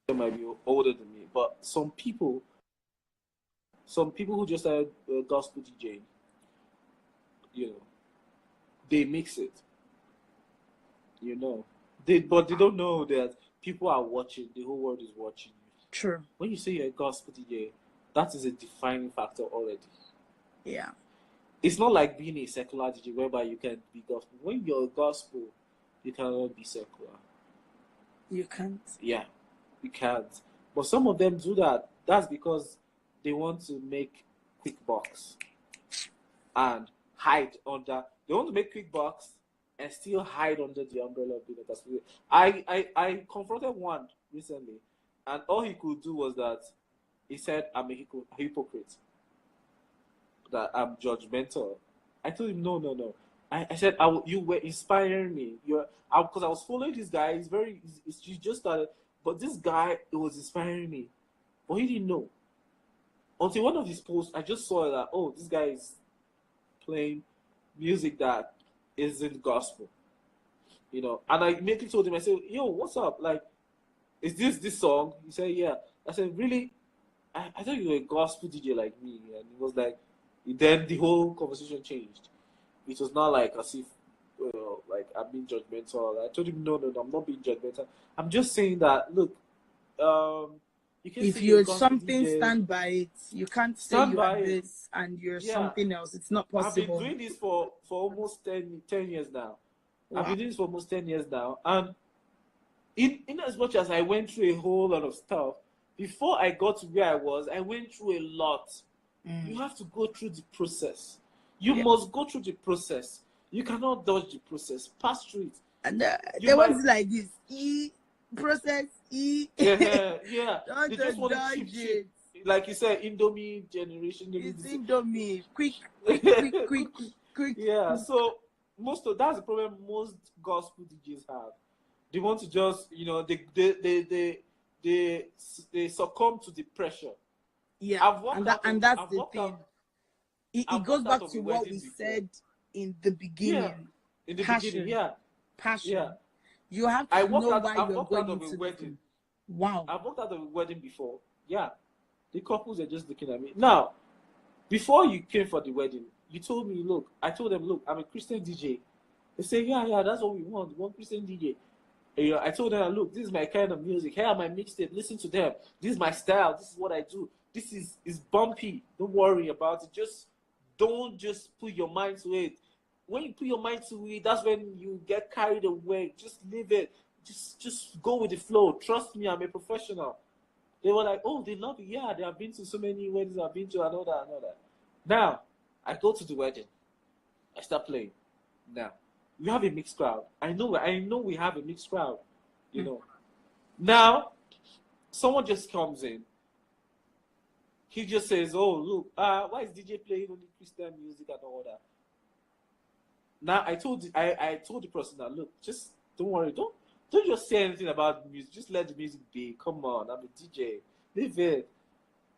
They might be older than me, but some people who just started gospel DJing, you know, they mix it. You know, but they don't know that people are watching. The whole world is watching you. True. When you say you're a gospel DJ, that is a defining factor already. Yeah. It's not like being a secular DJ whereby you can be gospel. When you're gospel, you cannot be secular. You can't. Yeah, you can't. But some of them do that. That's because they want to make quick bucks and hide under. They want to make quick bucks and still hide under the umbrella of being a gospel. I confronted one recently, and all he could do was that he said, I'm a hypocrite, that I'm judgmental. I told him, no. I said, you were inspiring me. Because I was following this guy. He just started, but this guy, it was inspiring me. But he didn't know. Until one of his posts, I just saw that, oh, this guy is playing music that isn't gospel. You know, and I immediately told him, I said, yo, what's up? Like, is this song? He said, yeah. I said, really? I thought you were a gospel DJ like me. And he was like, then the whole conversation changed. It was not like as if, like, I'm being judgmental. I told him, no, I'm not being judgmental. I'm just saying that, look, you can if you're something, DJ, stand by it. You can't say you are this and you're something else. It's not possible. I've been doing this for almost 10 years now. Wow. I've been doing this for almost 10 years now. And in as much as I went through a whole lot of stuff, before I got to where I was, I went through a lot. You have to go through the process. You must go through the process. You cannot dodge the process. Pass through it. And there was like this process. Yeah. They just want to keep it. Like you said, Indomie generation. It's Indomie. Quick. Yeah. So that's the problem most gospel DJs have. They want to just, they succumb to the pressure. Yeah, and that's the thing. It goes back to what we said in the beginning. Yeah. In the beginning, yeah. Passion. Yeah. You have to know why you're going into a wedding. Wow. I've walked out of a wedding before. Yeah. The couples are just looking at me. Now, before you came for the wedding, you told me, I told them, I'm a Christian DJ. They say, yeah, that's what we want. We want Christian DJ. You know, I told them, look, this is my kind of music. Here are my mixtape. Listen to them. This is my style. This is what I do. This is bumpy. Don't worry about it. Just don't just put your mind to it. When you put your mind to it, that's when you get carried away. Just leave it. Just go with the flow. Trust me, I'm a professional. They were like, oh, they love it. Yeah, they have been to so many weddings I've been to. I know that. Now, I go to the wedding. I start playing. Now, we have a mixed crowd. I know we have a mixed crowd. You know. Now, someone just comes in. He just says, oh, look, why is DJ playing only Christian music and all that? Now, I told the person that, look, just don't worry. Don't just say anything about the music. Just let the music be. Come on, I'm a DJ. Leave it.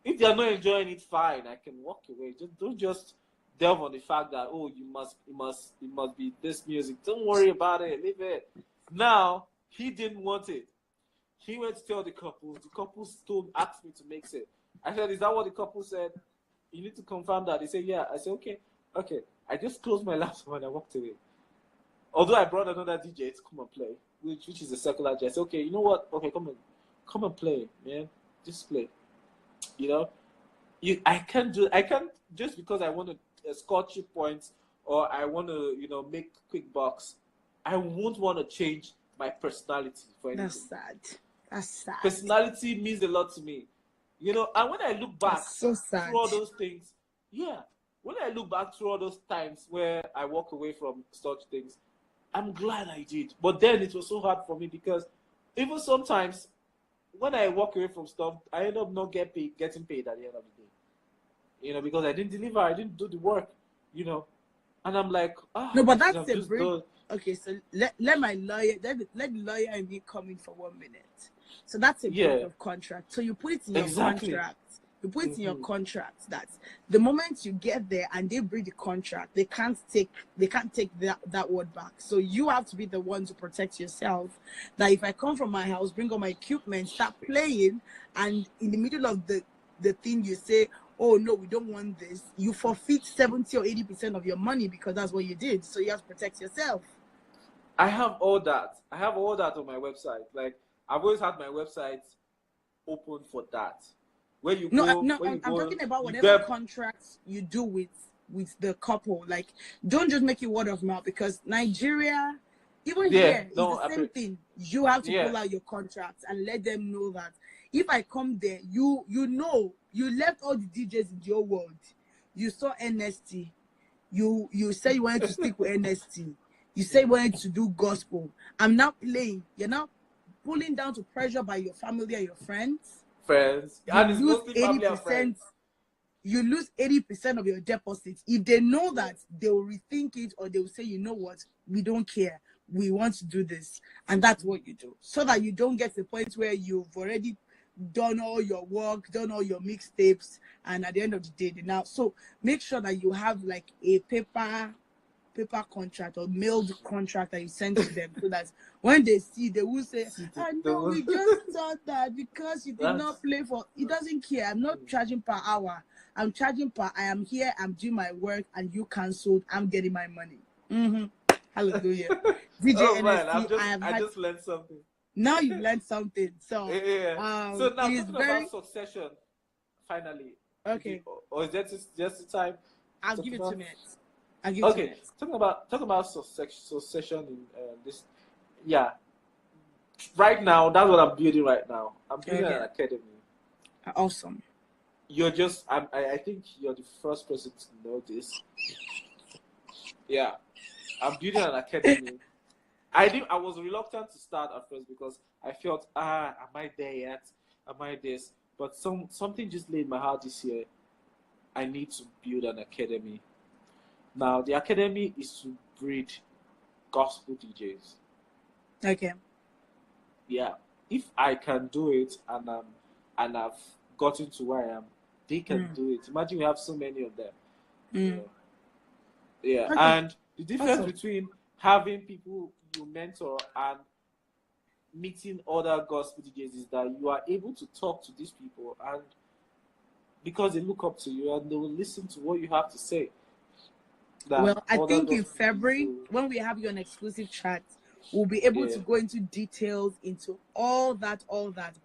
If they are not enjoying it, fine. I can walk away. Don't just delve on the fact that, oh, it must be this music. Don't worry about it. Leave it. Now, he didn't want it. He went to tell the couples. The couples asked me to mix it. I said, is that what the couple said? You need to confirm that. They said, yeah. I said, okay. I just closed my laptop and I walked away. Although I brought another DJ to come and play, which is a secular DJ. I said, okay, you know what? Okay, come and play, man. Just play. You know, I can't just because I want to score cheap points or I want to, you know, make quick bucks. I won't want to change my personality for anything. That's sad. Personality means a lot to me. You know, and when I look back through all those things, when I look back through all those times where I walk away from such things, I'm glad I did. But then it was so hard for me because even sometimes when I walk away from stuff, I end up not getting paid at the end of the day. You know, because I didn't deliver, I didn't do the work, you know. And I'm like, no, but that's a break. Okay, so let the lawyer and me come in for 1 minute. So that's a breach of contract. So you put it in your contract. You put it in your contract that the moment you get there and they breach the contract, they can't take that word back. So you have to be the one to protect yourself. That if I come from my house, bring all my equipment, start playing, and in the middle of the thing you say, oh no, we don't want this, you forfeit 70 or 80% of your money because that's what you did. So you have to protect yourself. I have all that on my website. Like, I've always had my website open for that. Where you go, I'm talking about whatever contracts you do with the couple. Like, don't just make it word of mouth, because Nigeria, even here, it's the same thing. You have to pull out your contracts and let them know that if I come there, you know, you left all the DJs in your world. You saw Enersty. You said you wanted to stick with Enersty. You said you wanted to do gospel. I'm not playing. You're not pulling down to pressure by your family and your friends. And it's mostly family and friends. You lose 80% of your deposits. If they know that, they will rethink it, or they will say, you know what, we don't care. We want to do this. And that's what you do. So that you don't get to the point where you've already done all your work, done all your mixtapes, and at the end of the day, now. So make sure that you have like a paper contract or mailed contract that you send to them, so that when they see, they will say, no, we just thought that because you did not play for, it doesn't care. I'm not charging per hour. I'm charging per, I am here, I'm doing my work, and you cancelled, I'm getting my money. Hallelujah. DJ Enersty, I just learned something. Now you've learned something. So so now talking about succession, finally. Okay. Or is that just the time? I'll give you 2 minutes. Okay, talking about succession in this, right now, that's what I'm building right now. I'm building an academy. Awesome. You're just, I think you're the first person to know this. Yeah, I'm building an academy. I was reluctant to start at first because I felt, am I there yet? Am I this? But something just laid my heart this year. I need to build an academy. Now, the academy is to breed gospel DJs. Okay. Yeah. If I can do it and I've gotten to where I am, they can do it. Imagine we have so many of them. Yeah. Okay. And the difference between having people you mentor and meeting other gospel DJs is that you are able to talk to these people, and because they look up to you and they will listen to what you have to say. Well, I think in February, when we have you on exclusive chat, we'll be able to go into details into all that.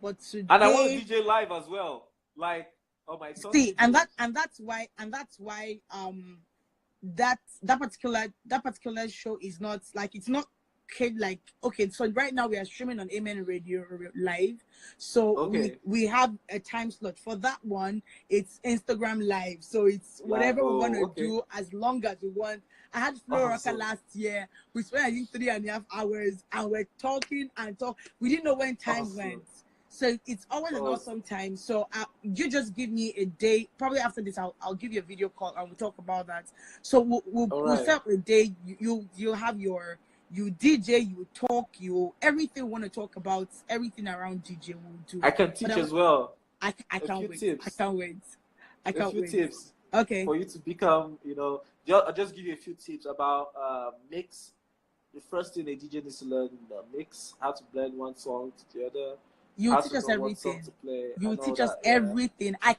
But today, and I want to DJ live as well, like on my see, and videos. that's why that particular show is not like, it's not like, okay, so right now we are streaming on Amen Radio live, so we have a time slot for that one. It's Instagram live, so it's whatever we want to do as long as we want. I had Floraka last year. We spent, I think, 3.5 hours, and we're talking and talk. We didn't know when time went. So it's always an awesome time. So you just give me a day. Probably after this, I'll give you a video call and we'll talk about that. So we'll set up a day. You have you DJ, you talk, you everything you want to talk about, everything around DJ will do. I can teach as well. I can't wait. Tips. I can't wait. I can't wait. Tips. Okay. For you to become, I'll just give you a few tips about mix. The first thing a DJ needs to learn, mix, how to blend one song to the other. You teach us everything. You teach us everything. I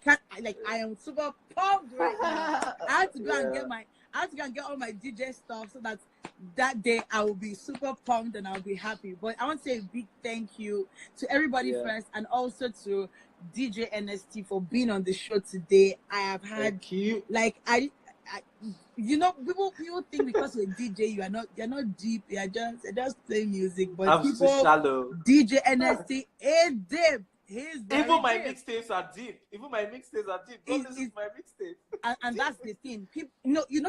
am super pumped right now. I have to go and get all my DJ stuff so that day I will be super pumped and I'll be happy. But I want to say a big thank you to everybody first, and also to DJ Enersty for being on the show today. I have had people think because you're a DJ you're not deep, you're just playing music, but I'm people so shallow. DJ Enersty is deep. Even my mixtapes are deep. Don't listen to my mixtape. And that's the thing. People,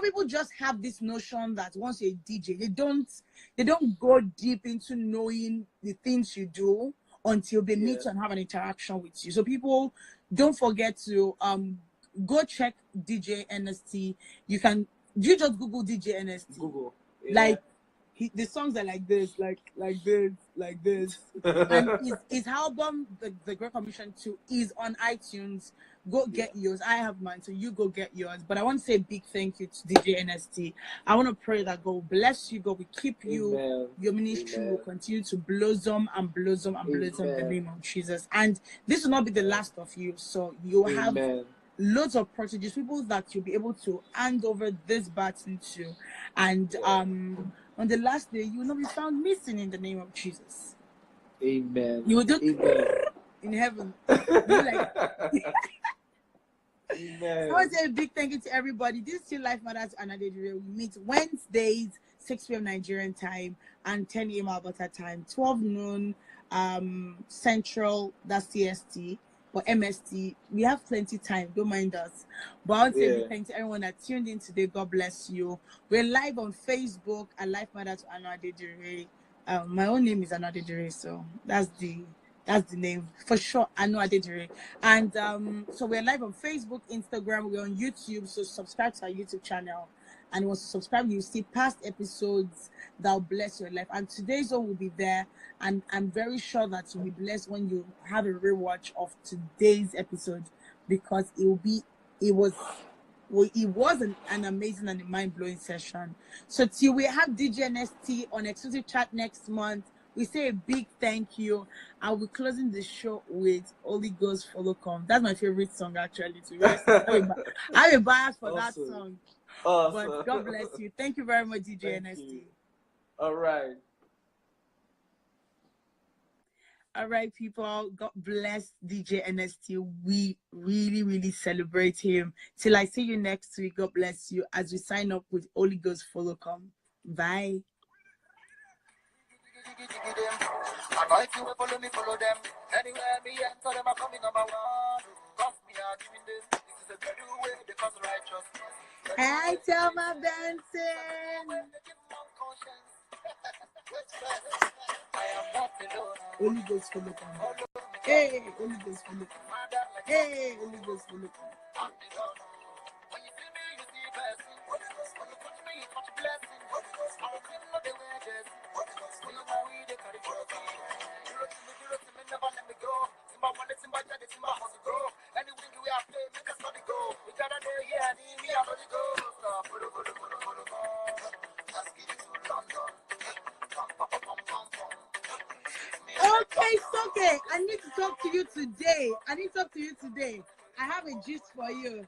people just have this notion that once you're a DJ, they don't go deep into knowing the things you do until they meet you and have an interaction with you. So people, don't forget to go check DJ Enersty. You just Google DJ Enersty. Google. Yeah. Like the songs are like this, like this. And his album, the Great Commission 2, is on iTunes. Go get yours. I have mine, so you go get yours. But I want to say a big thank you to DJ Enersty. I want to pray that God will bless you, God will keep you. Amen. Your ministry will continue to blossom and blossom and blossom in the name of Jesus. And this will not be the last of you. So you'll have loads of prodigies, people that you'll be able to hand over this baton to. And on the last day, you will not be found missing in the name of Jesus. Amen. You will do in heaven. Amen. I want to say a big thank you to everybody. This is Still Life Matters and Adedire. We meet Wednesdays, 6 p.m. Nigerian time and 10 a.m. Alberta time, 12 noon Central, that's CST. Or MST, we have plenty time. Don't mind us. But I want to say big thanks to everyone that tuned in today. God bless you. We're live on Facebook at Life Matters Aanu Adedire. My own name is Aanu Adedire, so that's the name for sure. Aanu Adedire. And so we're live on Facebook, Instagram. We're on YouTube. So subscribe to our YouTube channel. And once you subscribe, you see past episodes that will bless your life. And today's one will be there. And I'm very sure that you'll be blessed when you have a rewatch of today's episode, because it was an amazing and a mind-blowing session. So till we have DJ Enersty on exclusive chat next month, we say a big thank you. I'll be closing the show with Holy Ghost Follow Come. That's my favorite song, actually. I have a bias for that song. Awesome. But God bless you. Thank you very much, DJ Enersty. All right. All right, people. God bless DJ Enersty. We really, really celebrate him. Till I see you next week. God bless you as we sign up with Holy Ghost Follow Come. Bye. If you follow me, follow them. Anywhere me and for them are coming number one. Cause me are doing this. This is a good way because righteousness. I tell my Benson. Holy Ghost Follow Come. Hey, Holy Ghost Follow Come. Hey, Holy Ghost Follow Come. When you see me, you see blessing. When you touch me, you touch blessing. I'm a king of the wages. When you know we, they carry for me. You to me, never let me go. Simba wanted, Simba daddy, Simba has to go. Anything we have played, make us not go. We got a day, yeah, me, I'm not go. Follow. Let's get it to London. Okay, Soke, I need to talk to you today. I have a gist for you.